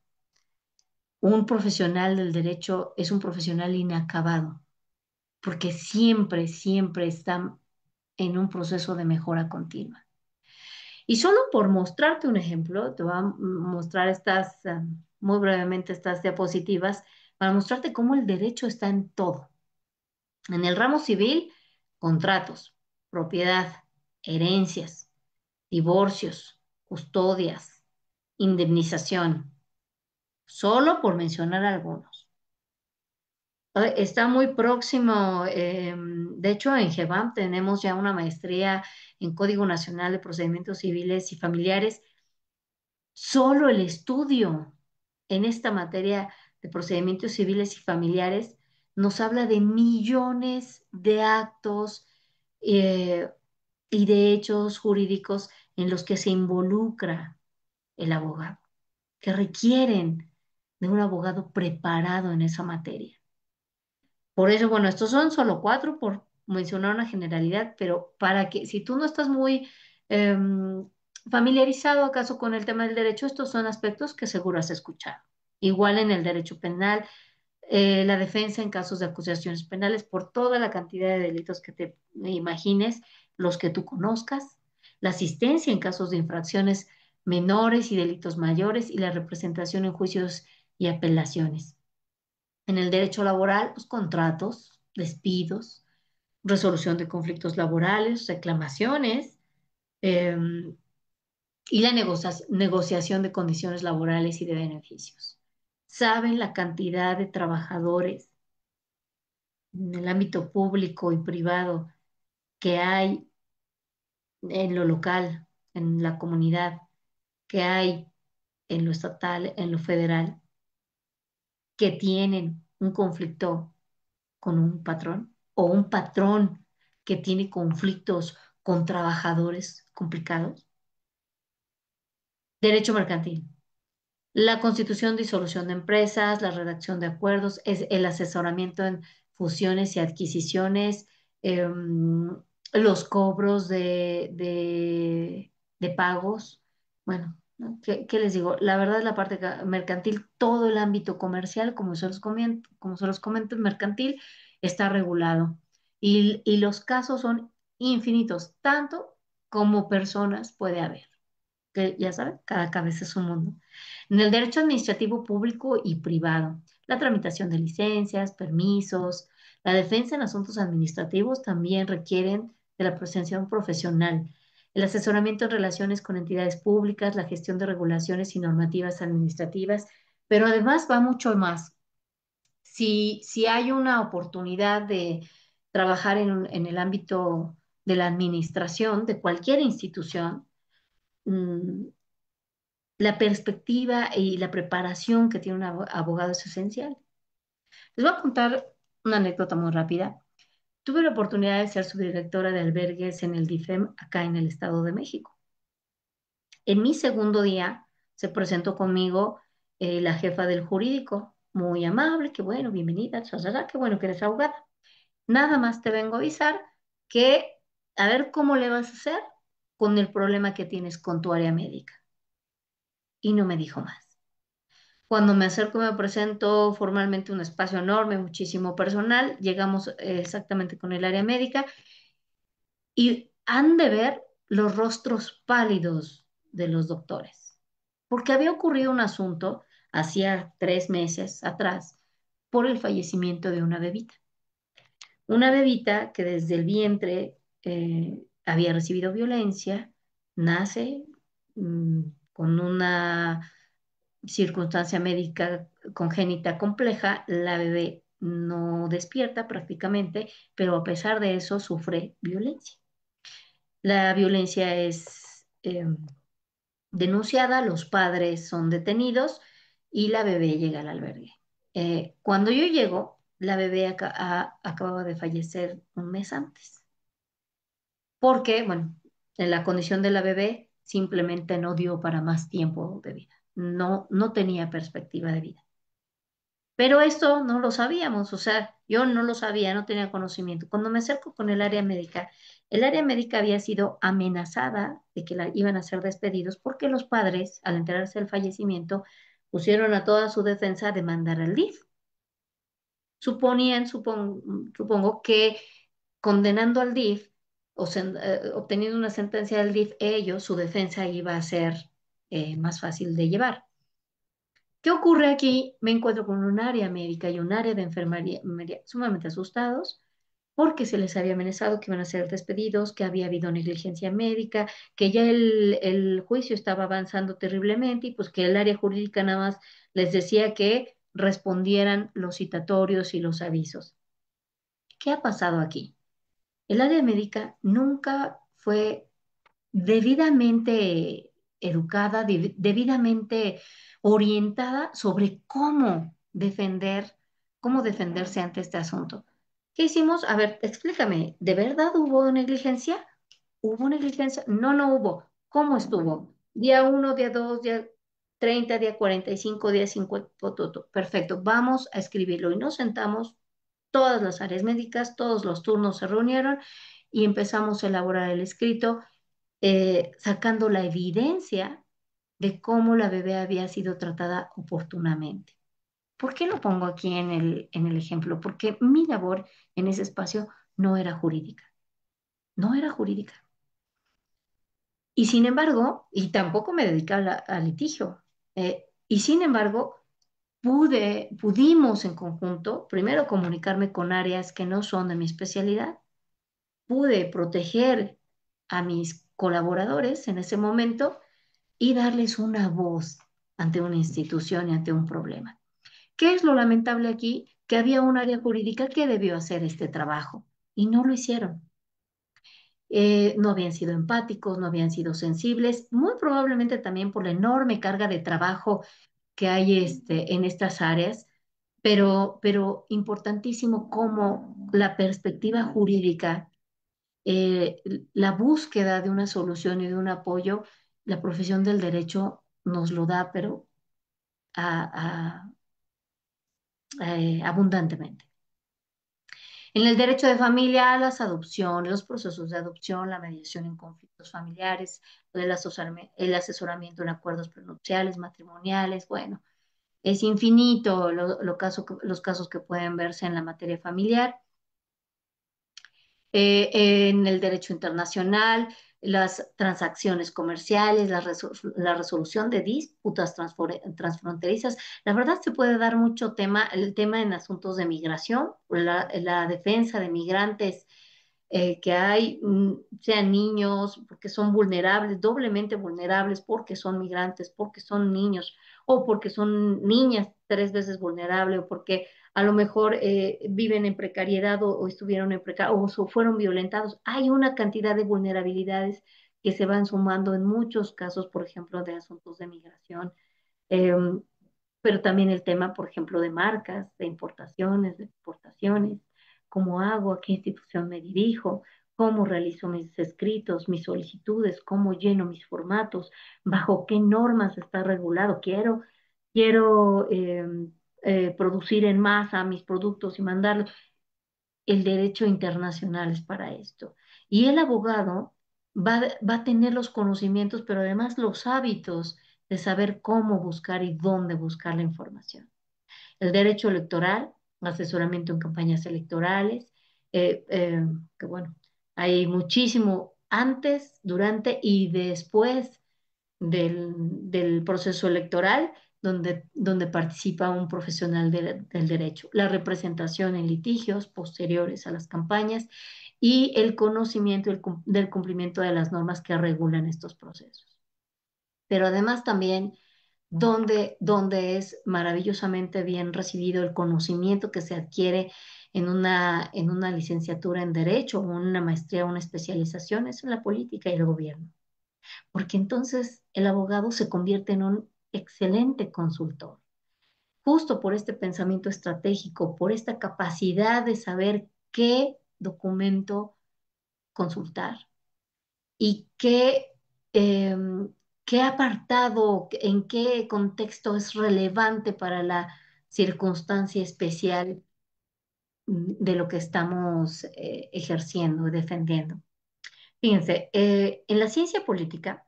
Un profesional del derecho es un profesional inacabado, porque siempre está en un proceso de mejora continua. Y solo por mostrarte un ejemplo, te voy a mostrar muy brevemente estas diapositivas, para mostrarte cómo el derecho está en todo. En el ramo civil, contratos, propiedad, herencias, divorcios, custodias, indemnización, solo por mencionar algunos. Está muy próximo, de hecho en GEBAM tenemos ya una maestría en Código Nacional de Procedimientos Civiles y Familiares. Solo el estudio en esta materia de procedimientos civiles y familiares nos habla de millones de actos eh, y de hechos jurídicos en los que se involucra el abogado, que requieren de un abogado preparado en esa materia. Por eso, bueno, estos son solo cuatro por mencionar una generalidad, pero para que, si tú no estás muy em, familiarizado acaso con el tema del derecho, estos son aspectos que seguro has escuchado. Igual en el derecho penal, la defensa en casos de acusaciones penales por toda la cantidad de delitos que te imagines, los que tú conozcas, la asistencia en casos de infracciones menores y delitos mayores y la representación en juicios y apelaciones. En el derecho laboral, los contratos, despidos, resolución de conflictos laborales, reclamaciones y la negociación de condiciones laborales y de beneficios. ¿Saben la cantidad de trabajadores en el ámbito público y privado que hay en lo local, en la comunidad, que hay en lo estatal, en lo federal, que tienen un conflicto con un patrón o un patrón que tiene conflictos con trabajadores complicados? Derecho mercantil. La constitución, disolución de empresas, la redacción de acuerdos, es el asesoramiento en fusiones y adquisiciones, los cobros de pagos. Bueno, ¿no? ¿Qué les digo? La verdad, la parte mercantil, todo el ámbito comercial, como se los comento, el mercantil está regulado. Y los casos son infinitos, tanto como personas puede haber, que ya saben, cada cabeza es un mundo. En el derecho administrativo público y privado, la tramitación de licencias, permisos, la defensa en asuntos administrativos también requieren de la presencia de un profesional. El asesoramiento en relaciones con entidades públicas, la gestión de regulaciones y normativas administrativas, pero además va mucho más. Si hay una oportunidad de trabajar en el ámbito de la administración de cualquier institución, mm, la perspectiva y la preparación que tiene un abogado es esencial. Les voy a contar una anécdota muy rápida. Tuve la oportunidad de ser subdirectora de albergues en el DIFEM acá en el Estado de México. En mi segundo día se presentó conmigo la jefa del jurídico, muy amable, que bueno, bienvenida, qué bueno que eres abogada. Nada más te vengo a avisar que a ver cómo le vas a hacer con el problema que tienes con tu área médica. Y no me dijo más. Cuando me acerco, me presento formalmente un espacio enorme, muchísimo personal. Llegamos exactamente con el área médica y han de ver los rostros pálidos de los doctores, porque había ocurrido un asunto hacía 3 meses atrás por el fallecimiento de una bebita. Una bebita que desde el vientre había recibido violencia, nace mm, con una circunstancia médica congénita compleja, la bebé no despierta prácticamente, pero a pesar de eso sufre violencia. La violencia es denunciada, los padres son detenidos y la bebé llega al albergue. Cuando yo llego, la bebé acababa de fallecer un mes antes, porque, bueno, en la condición de la bebé simplemente no dio para más tiempo de vida, no tenía perspectiva de vida. Pero esto no lo sabíamos, o sea, yo no lo sabía, no tenía conocimiento. Cuando me acerco con el área médica había sido amenazada de que la iban a ser despedidos porque los padres, al enterarse del fallecimiento, pusieron a toda su defensa a demandar al DIF. Supongo que condenando al DIF obteniendo una sentencia del DIF, ellos, su defensa iba a ser más fácil de llevar. ¿Qué ocurre aquí? Me encuentro con un área médica y un área de enfermería sumamente asustados porque se les había amenazado que iban a ser despedidos, que había habido negligencia médica, que ya el juicio estaba avanzando terriblemente y pues que el área jurídica nada más les decía que respondieran los citatorios y los avisos. ¿Qué ha pasado aquí? El área médica nunca fue debidamente educada, debidamente orientada sobre cómo defenderse ante este asunto. ¿Qué hicimos? A ver, explícame, ¿de verdad hubo negligencia? ¿Hubo negligencia? No, no hubo. ¿Cómo estuvo? Día 1, día 2, día 30, día 45, día 50. Perfecto, vamos a escribirlo y nos sentamos, todas las áreas médicas, todos los turnos se reunieron y empezamos a elaborar el escrito sacando la evidencia de cómo la bebé había sido tratada oportunamente. ¿Por qué lo pongo aquí en el ejemplo? Porque mi labor en ese espacio no era jurídica, no era jurídica. Y sin embargo, y tampoco me dedicaba al litigio, y sin embargo, pudimos en conjunto, primero comunicarme con áreas que no son de mi especialidad, pude proteger a mis colaboradores en ese momento y darles una voz ante una institución y ante un problema. ¿Qué es lo lamentable aquí? Que había un área jurídica que debió hacer este trabajo y no lo hicieron. No habían sido empáticos, no habían sido sensibles, muy probablemente también por la enorme carga de trabajo que hay en estas áreas, pero importantísimo como la perspectiva jurídica, eh, la búsqueda de una solución y de un apoyo, la profesión del derecho nos lo da, pero a- abundantemente. En el derecho de familia, las adopciones, los procesos de adopción, la mediación en conflictos familiares, el asesoramiento en acuerdos prenupciales, matrimoniales, bueno, es infinito los casos que pueden verse en la materia familiar. En el derecho internacional, las transacciones comerciales, la resolución de disputas transfronterizas. La verdad se puede dar mucho tema, el tema en asuntos de migración, la defensa de migrantes que hay, sean niños, porque son vulnerables, doblemente vulnerables, porque son migrantes, porque son niños, o porque son niñas 3 veces vulnerables, o porque a lo mejor viven en precariedad o estuvieron en precariedad o fueron violentados. Hay una cantidad de vulnerabilidades que se van sumando en muchos casos, por ejemplo, de asuntos de migración, eh, pero también el tema, por ejemplo, de marcas, de importaciones, de exportaciones, cómo hago, a qué institución me dirijo, cómo realizo mis escritos, mis solicitudes, cómo lleno mis formatos, bajo qué normas está regulado. Quiero producir en masa mis productos y mandarlos. El derecho internacional es para esto. Y el abogado va a tener los conocimientos, pero además los hábitos de saber cómo buscar y dónde buscar la información. El derecho electoral, asesoramiento en campañas electorales, eh, eh, que bueno, hay muchísimo antes, durante y después del proceso electoral donde participa un profesional del derecho, la representación en litigios posteriores a las campañas y el conocimiento del cumplimiento de las normas que regulan estos procesos. Pero además también donde es maravillosamente bien recibido el conocimiento que se adquiere en una licenciatura en Derecho, o una maestría o una especialización, es en la política y el gobierno, porque entonces el abogado se convierte en un excelente consultor, justo por este pensamiento estratégico, por esta capacidad de saber qué documento consultar y qué apartado, en qué contexto es relevante para la circunstancia especial de lo que estamos ejerciendo y defendiendo. Fíjense, en la ciencia política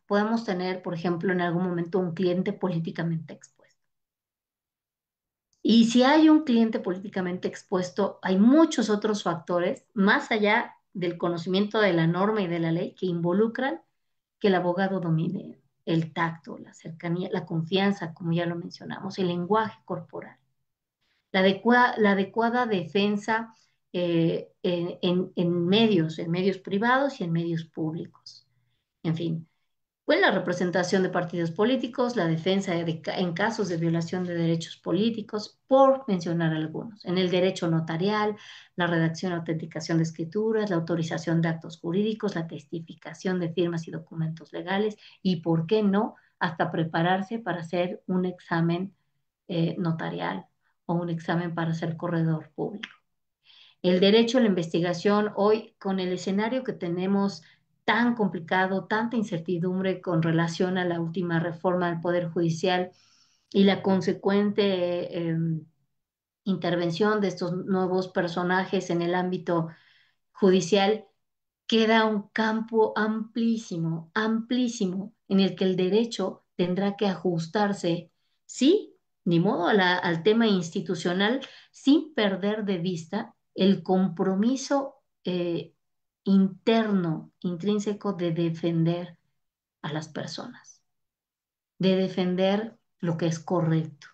podemos tener, por ejemplo, en algún momento un cliente políticamente expuesto. Y si hay un cliente políticamente expuesto, hay muchos otros factores, más allá del conocimiento de la norma y de la ley, que involucran que el abogado domine el tacto, la cercanía, la confianza, como ya lo mencionamos, el lenguaje corporal, la adecuada defensa en medios privados y en medios públicos. En fin, pues la representación de partidos políticos, la defensa en casos de violación de derechos políticos, por mencionar algunos. En el derecho notarial, la redacción y autenticación de escrituras, la autorización de actos jurídicos, la testificación de firmas y documentos legales y, ¿por qué no?, hasta prepararse para hacer un examen notarial o un examen para ser corredor público. El derecho a la investigación hoy, con el escenario que tenemos tan complicado, tanta incertidumbre con relación a la última reforma del Poder Judicial y la consecuente intervención de estos nuevos personajes en el ámbito judicial, queda un campo amplísimo, amplísimo, en el que el derecho tendrá que ajustarse, sí, ni modo al tema institucional, sin perder de vista el compromiso interno, intrínseco de defender a las personas, de defender lo que es correcto.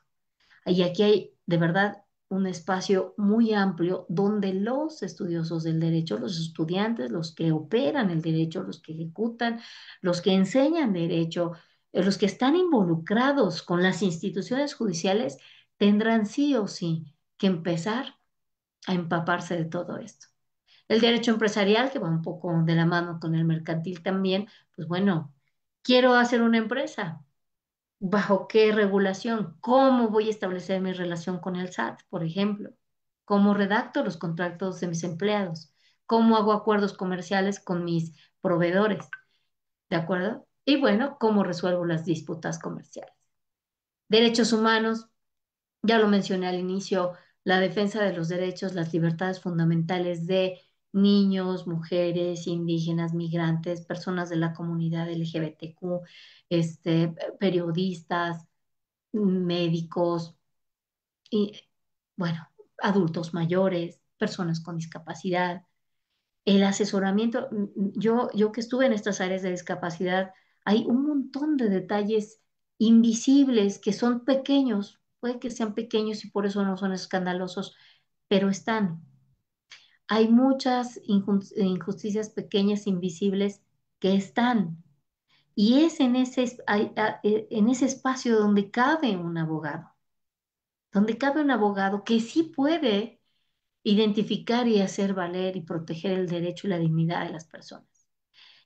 Y aquí hay de verdad un espacio muy amplio donde los estudiosos del derecho, los estudiantes, los que operan el derecho, los que ejecutan, los que enseñan derecho, los que están involucrados con las instituciones judiciales, tendrán sí o sí que empezar a empaparse de todo esto. El derecho empresarial, que va un poco de la mano con el mercantil también, pues bueno, quiero hacer una empresa. ¿Bajo qué regulación? ¿Cómo voy a establecer mi relación con el SAT, por ejemplo? ¿Cómo redacto los contratos de mis empleados? ¿Cómo hago acuerdos comerciales con mis proveedores? ¿De acuerdo? Y bueno, ¿cómo resuelvo las disputas comerciales? Derechos humanos, ya lo mencioné al inicio, la defensa de los derechos, las libertades fundamentales de niños, mujeres, indígenas, migrantes, personas de la comunidad LGBTQ, periodistas, médicos y, bueno, adultos mayores, personas con discapacidad. El asesoramiento, yo que estuve en estas áreas de discapacidad, hay un montón de detalles invisibles que son pequeños, puede que sean pequeños y por eso no son escandalosos, pero están. Hay muchas injusticias pequeñas, invisibles, que están. Y es en ese espacio donde cabe un abogado que sí puede identificar y hacer valer y proteger el derecho y la dignidad de las personas.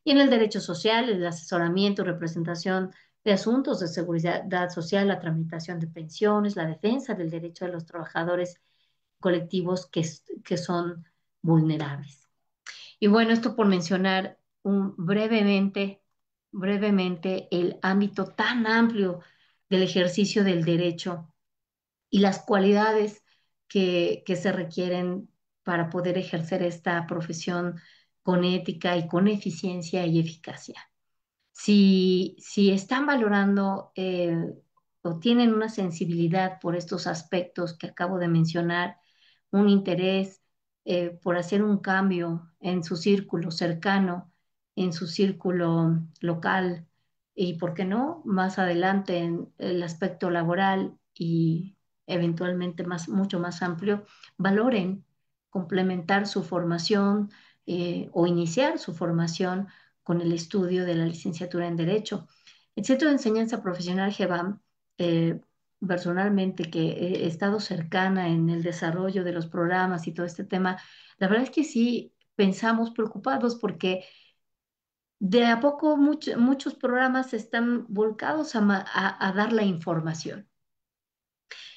Y en el derecho social, el asesoramiento y representación de asuntos de seguridad social, la tramitación de pensiones, la defensa del derecho de los trabajadores colectivos que son vulnerables. Y bueno, esto por mencionar brevemente el ámbito tan amplio del ejercicio del derecho y las cualidades que se requieren para poder ejercer esta profesión con ética y con eficiencia y eficacia. Si están valorando o tienen una sensibilidad por estos aspectos que acabo de mencionar, un interés por hacer un cambio en su círculo cercano, en su círculo local y, ¿por qué no?, más adelante en el aspecto laboral y eventualmente mucho más amplio, valoren complementar su formación o iniciar su formación con el estudio de la licenciatura en Derecho. El Centro de Enseñanza Profesional GEBAM, eh, personalmente que he estado cercana en el desarrollo de los programas y todo este tema, la verdad es que sí pensamos preocupados porque de a poco muchos programas están volcados a dar la información.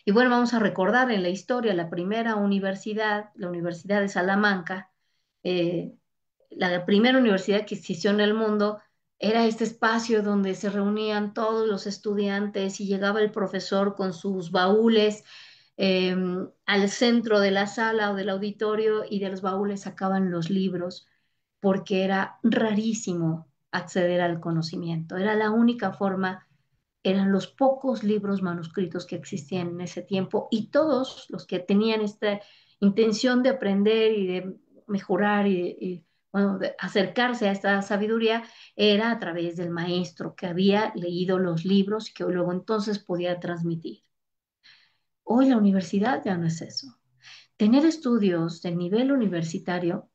Y bueno, vamos a recordar en la historia la primera universidad, la Universidad de Salamanca, eh, la primera universidad que existió en el mundo, era este espacio donde se reunían todos los estudiantes y llegaba el profesor con sus baúles eh, al centro de la sala o del auditorio y de los baúles sacaban los libros porque era rarísimo acceder al conocimiento. Era la única forma, eran los pocos libros manuscritos que existían en ese tiempo y todos los que tenían esta intención de aprender y de mejorar bueno, de acercarse a esta sabiduría era a través del maestro que había leído los libros y que luego entonces podía transmitir. Hoy la universidad ya no es eso. Tener estudios de nivel universitario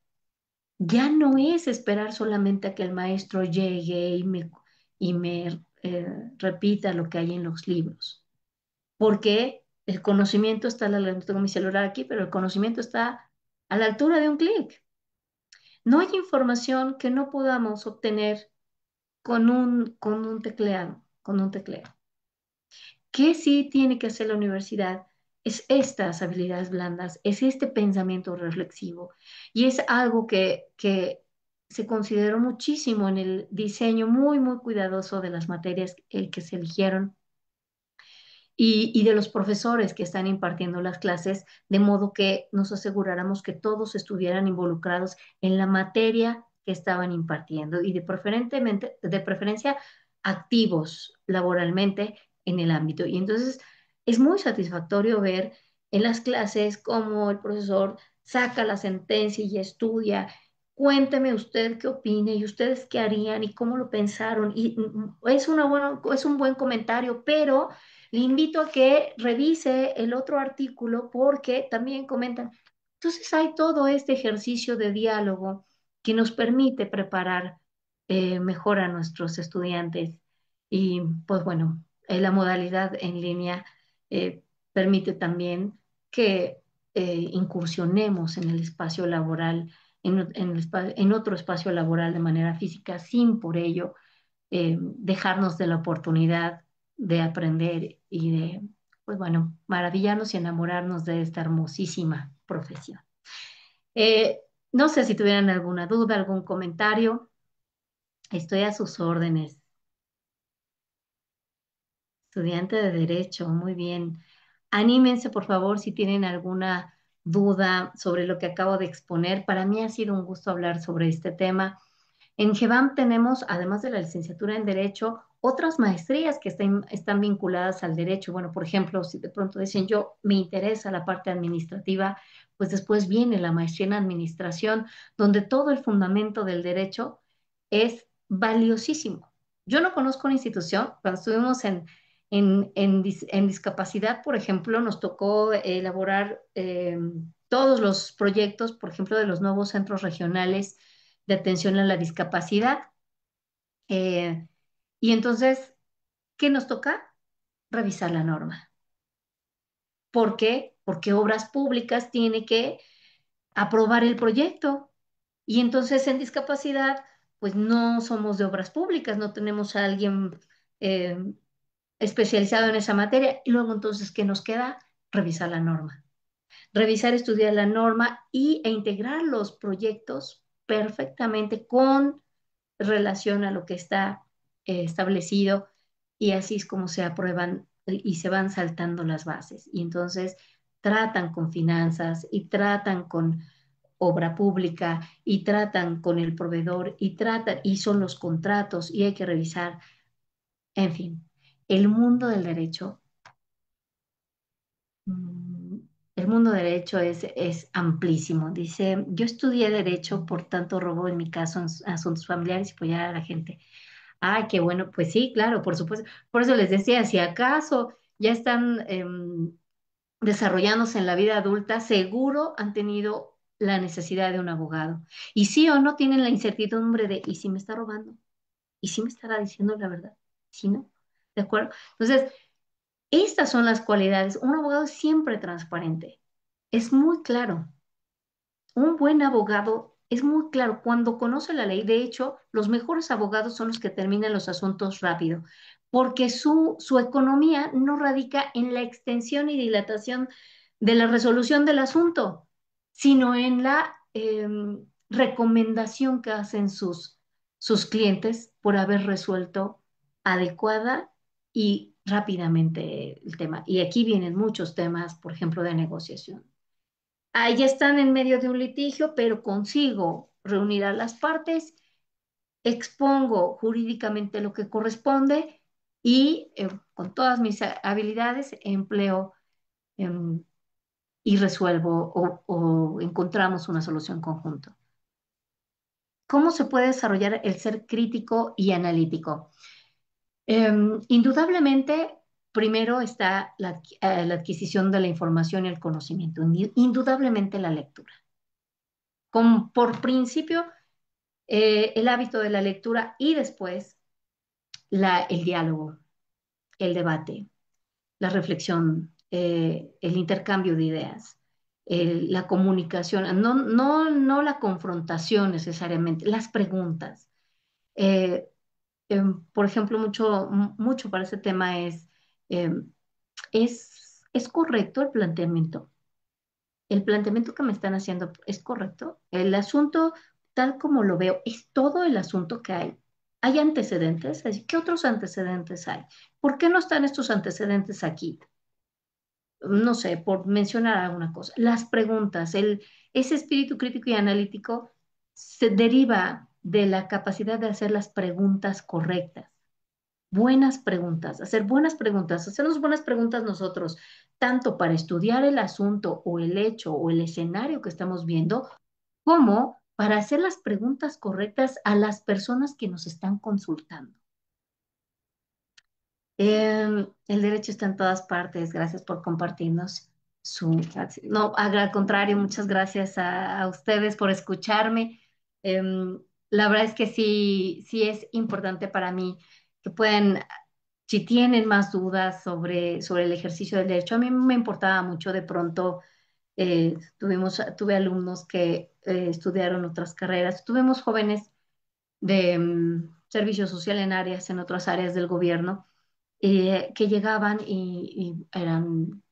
ya no es esperar solamente a que el maestro llegue y me repita lo que hay en los libros, porque el conocimiento está, no tengo mi celular aquí, pero el conocimiento está a la altura de un clic. No hay información que no podamos obtener con un tecleado, con un tecleo. ¿Qué sí tiene que hacer la universidad? Es estas habilidades blandas, es este pensamiento reflexivo y es algo que se consideró muchísimo en el diseño muy, muy cuidadoso de las materias que se eligieron y de los profesores que están impartiendo las clases, de modo que nos aseguráramos que todos estuvieran involucrados en la materia que estaban impartiendo y de preferencia activos laboralmente en el ámbito. Y entonces es muy satisfactorio ver en las clases cómo el profesor saca la sentencia y estudia. Cuénteme usted qué opina y ustedes qué harían y cómo lo pensaron. Y es un buen comentario, pero le invito a que revise el otro artículo porque también comentan. Entonces hay todo este ejercicio de diálogo que nos permite preparar mejor a nuestros estudiantes. Y pues bueno, la modalidad en línea eh, permite también que incursionemos en el espacio laboral, en otro espacio laboral de manera física, sin por ello dejarnos de la oportunidad de aprender y de, pues bueno, maravillarnos y enamorarnos de esta hermosísima profesión. Eh, no sé si tuvieran alguna duda, algún comentario. Estoy a sus órdenes. Estudiante de Derecho, muy bien. Anímense, por favor, si tienen alguna duda sobre lo que acabo de exponer. Para mí ha sido un gusto hablar sobre este tema. En GEBAM tenemos, además de la licenciatura en Derecho, otras maestrías que están vinculadas al derecho. Bueno, por ejemplo, si de pronto dicen yo me interesa la parte administrativa, pues después viene la maestría en Administración, donde todo el fundamento del derecho es valiosísimo. Yo no conozco una institución, cuando estuvimos en discapacidad, por ejemplo, nos tocó elaborar todos los proyectos, por ejemplo, de los nuevos centros regionales de atención a la discapacidad. Eh, y entonces, ¿qué nos toca? Revisar la norma. ¿Por qué? Porque Obras Públicas tiene que aprobar el proyecto. Y entonces en discapacidad, pues no somos de Obras Públicas, no tenemos a alguien eh, especializado en esa materia. Y luego entonces, ¿qué nos queda? Revisar la norma. Revisar, estudiar la norma e integrar los proyectos perfectamente con relación a lo que está establecido y así es como se aprueban y se van saltando las bases. Y entonces tratan con finanzas y tratan con obra pública y tratan con el proveedor y tratan y son los contratos y hay que revisar, en fin, el mundo del derecho. mm, El mundo del derecho es amplísimo. Dice, yo estudié derecho, por tanto robo en mi caso en asuntos familiares y apoyar a la gente. Ah, qué bueno, pues sí, claro, por supuesto. Por eso les decía, si acaso ya están desarrollándose en la vida adulta, seguro han tenido la necesidad de un abogado. Y sí o no tienen la incertidumbre de, ¿y si me está robando? ¿Y si me estará diciendo la verdad? ¿Sí no? ¿De acuerdo? Entonces, estas son las cualidades. Un abogado es siempre transparente. Es muy claro. Un buen abogado es muy claro cuando conoce la ley. De hecho, los mejores abogados son los que terminan los asuntos rápido, porque su economía no radica en la extensión y dilatación de la resolución del asunto, sino en la recomendación que hacen sus clientes por haber resuelto adecuada y rápidamente el tema. Y aquí vienen muchos temas, por ejemplo, de negociación. Ahí están en medio de un litigio, pero consigo reunir a las partes, expongo jurídicamente lo que corresponde y con todas mis habilidades empleo em, y resuelvo o encontramos una solución conjunta. ¿Cómo se puede desarrollar el ser crítico y analítico? Indudablemente, primero está la adquisición de la información y el conocimiento, indudablemente la lectura. Por principio, el hábito de la lectura y después el diálogo, el debate, la reflexión, el intercambio de ideas, la comunicación, no la confrontación necesariamente, las preguntas. Eh, por ejemplo, mucho para ese tema em, ¿es correcto el planteamiento? ¿El planteamiento que me están haciendo es correcto? El asunto, tal como lo veo, es todo el asunto que hay. ¿Hay antecedentes? ¿Qué otros antecedentes hay? ¿Por qué no están estos antecedentes aquí? No sé, por mencionar alguna cosa. Las preguntas, ese espíritu crítico y analítico se deriva de la capacidad de hacer las preguntas correctas. Buenas preguntas, hacer buenas preguntas, hacernos buenas preguntas nosotros, tanto para estudiar el asunto o el hecho o el escenario que estamos viendo, como para hacer las preguntas correctas a las personas que nos están consultando. El derecho está en todas partes. Gracias por compartirnos su... No, al contrario, muchas gracias a ustedes por escucharme. La verdad es que sí es importante para mí que puedan, si tienen más dudas sobre el ejercicio del derecho. A mí me importaba mucho de pronto. Tuve alumnos que estudiaron otras carreras. Tuvimos jóvenes de servicio social en otras áreas del gobierno que llegaban y eran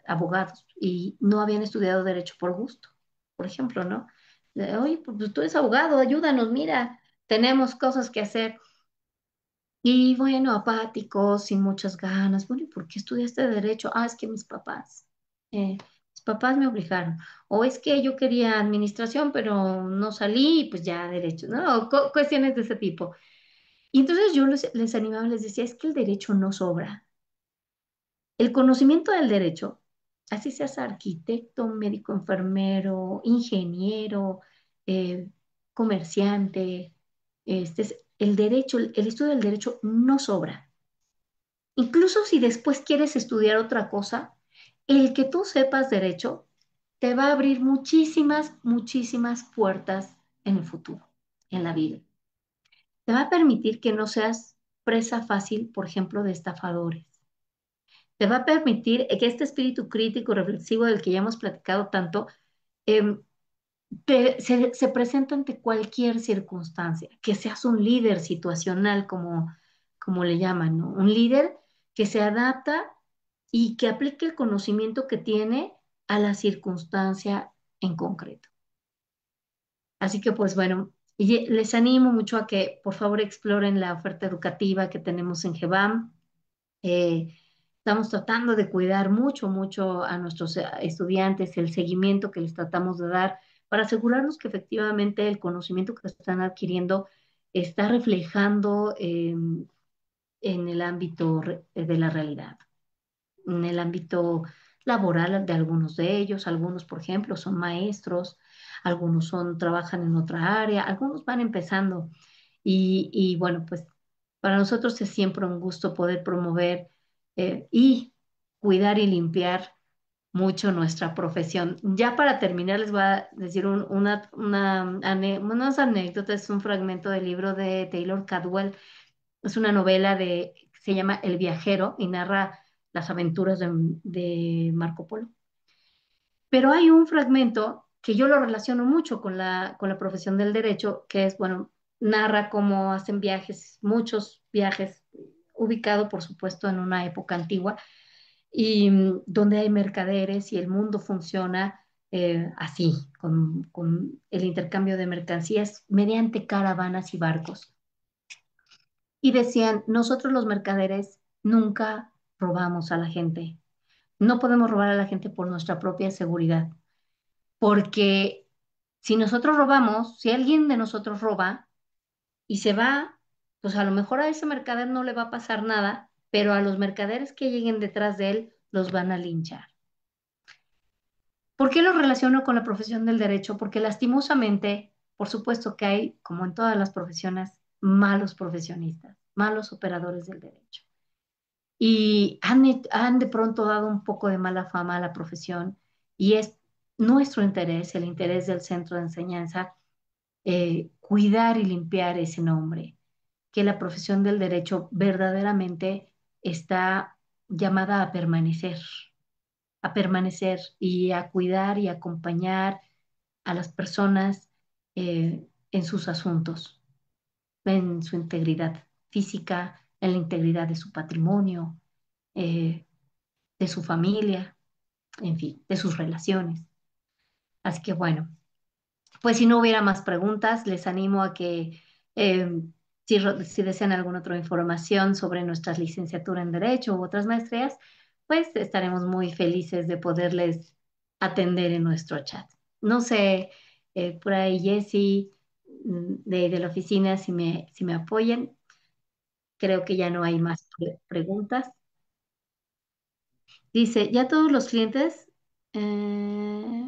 abogados y no habían estudiado derecho por gusto, por ejemplo, ¿no? Oye, pues tú eres abogado, ayúdanos, mira, tenemos cosas que hacer. Y bueno, apáticos, sin muchas ganas. Bueno, ¿y por qué estudiaste derecho? Ah, es que mis papás me obligaron. O es que yo quería administración, pero no salí y pues ya derecho, ¿no? O cuestiones de ese tipo. Y entonces yo les animaba, les decía, es que el derecho no sobra. El conocimiento del derecho, así seas arquitecto, médico, enfermero, ingeniero, eh, comerciante, el derecho, el estudio del derecho no sobra. Incluso si después quieres estudiar otra cosa, el que tú sepas derecho te va a abrir muchísimas puertas en el futuro, en la vida. Te va a permitir que no seas presa fácil, por ejemplo, de estafadores. Te va a permitir que este espíritu crítico y reflexivo del que ya hemos platicado tanto em, se presenta ante cualquier circunstancia, que seas un líder situacional, como le llaman, ¿no? Un líder que se adapta y que aplique el conocimiento que tiene a la circunstancia en concreto. Así que pues bueno, y les animo mucho a que por favor exploren la oferta educativa que tenemos en GEBAM. Eh, Estamos tratando de cuidar mucho, mucho a nuestros estudiantes, el seguimiento que les tratamos de dar para asegurarnos que efectivamente el conocimiento que están adquiriendo está reflejando en el ámbito de la realidad, en el ámbito laboral de algunos de ellos. Algunos, por ejemplo, son maestros, algunos trabajan en otra área, algunos van empezando. Y bueno, pues para nosotros es siempre un gusto poder promover y cuidar y limpiar mucho nuestra profesión. Ya para terminar, les voy a decir unas anécdotas, un fragmento del libro de Taylor Cadwell. Es una novela que se llama El viajero y narra las aventuras de Marco Polo. Pero hay un fragmento que yo lo relaciono mucho con la profesión del derecho, que es, bueno, narra cómo hacen viajes, muchos viajes, ubicado, por supuesto, en una época antigua, y donde hay mercaderes y el mundo funciona así, con el intercambio de mercancías mediante caravanas y barcos. Y decían, nosotros los mercaderes nunca robamos a la gente. No podemos robar a la gente por nuestra propia seguridad, porque si nosotros robamos, si alguien de nosotros roba y se va, pues a lo mejor a ese mercader no le va a pasar nada, pero a los mercaderes que lleguen detrás de él los van a linchar. ¿Por qué lo relaciono con la profesión del derecho? Porque lastimosamente, por supuesto que hay, como en todas las profesiones, malos profesionistas, malos operadores del derecho. Y han de pronto dado un poco de mala fama a la profesión, y es nuestro interés, el interés del centro de enseñanza, cuidar y limpiar ese nombre, que la profesión del derecho verdaderamente está llamada a permanecer y a cuidar y acompañar a las personas en sus asuntos, en su integridad física, en la integridad de su patrimonio, eh, de su familia, en fin, de sus relaciones. Así que bueno, pues si no hubiera más preguntas, les animo a que si desean alguna otra información sobre nuestra licenciatura en Derecho u otras maestrías, pues estaremos muy felices de poderles atender en nuestro chat. No sé, por ahí Jessy de la oficina, si me apoyen. Creo que ya no hay más preguntas. Dice, ya todos los clientes eh,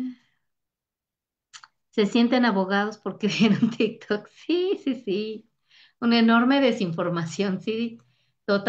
se sienten abogados porque vieron TikTok. Sí, sí, sí. Una enorme desinformación, sí. Total.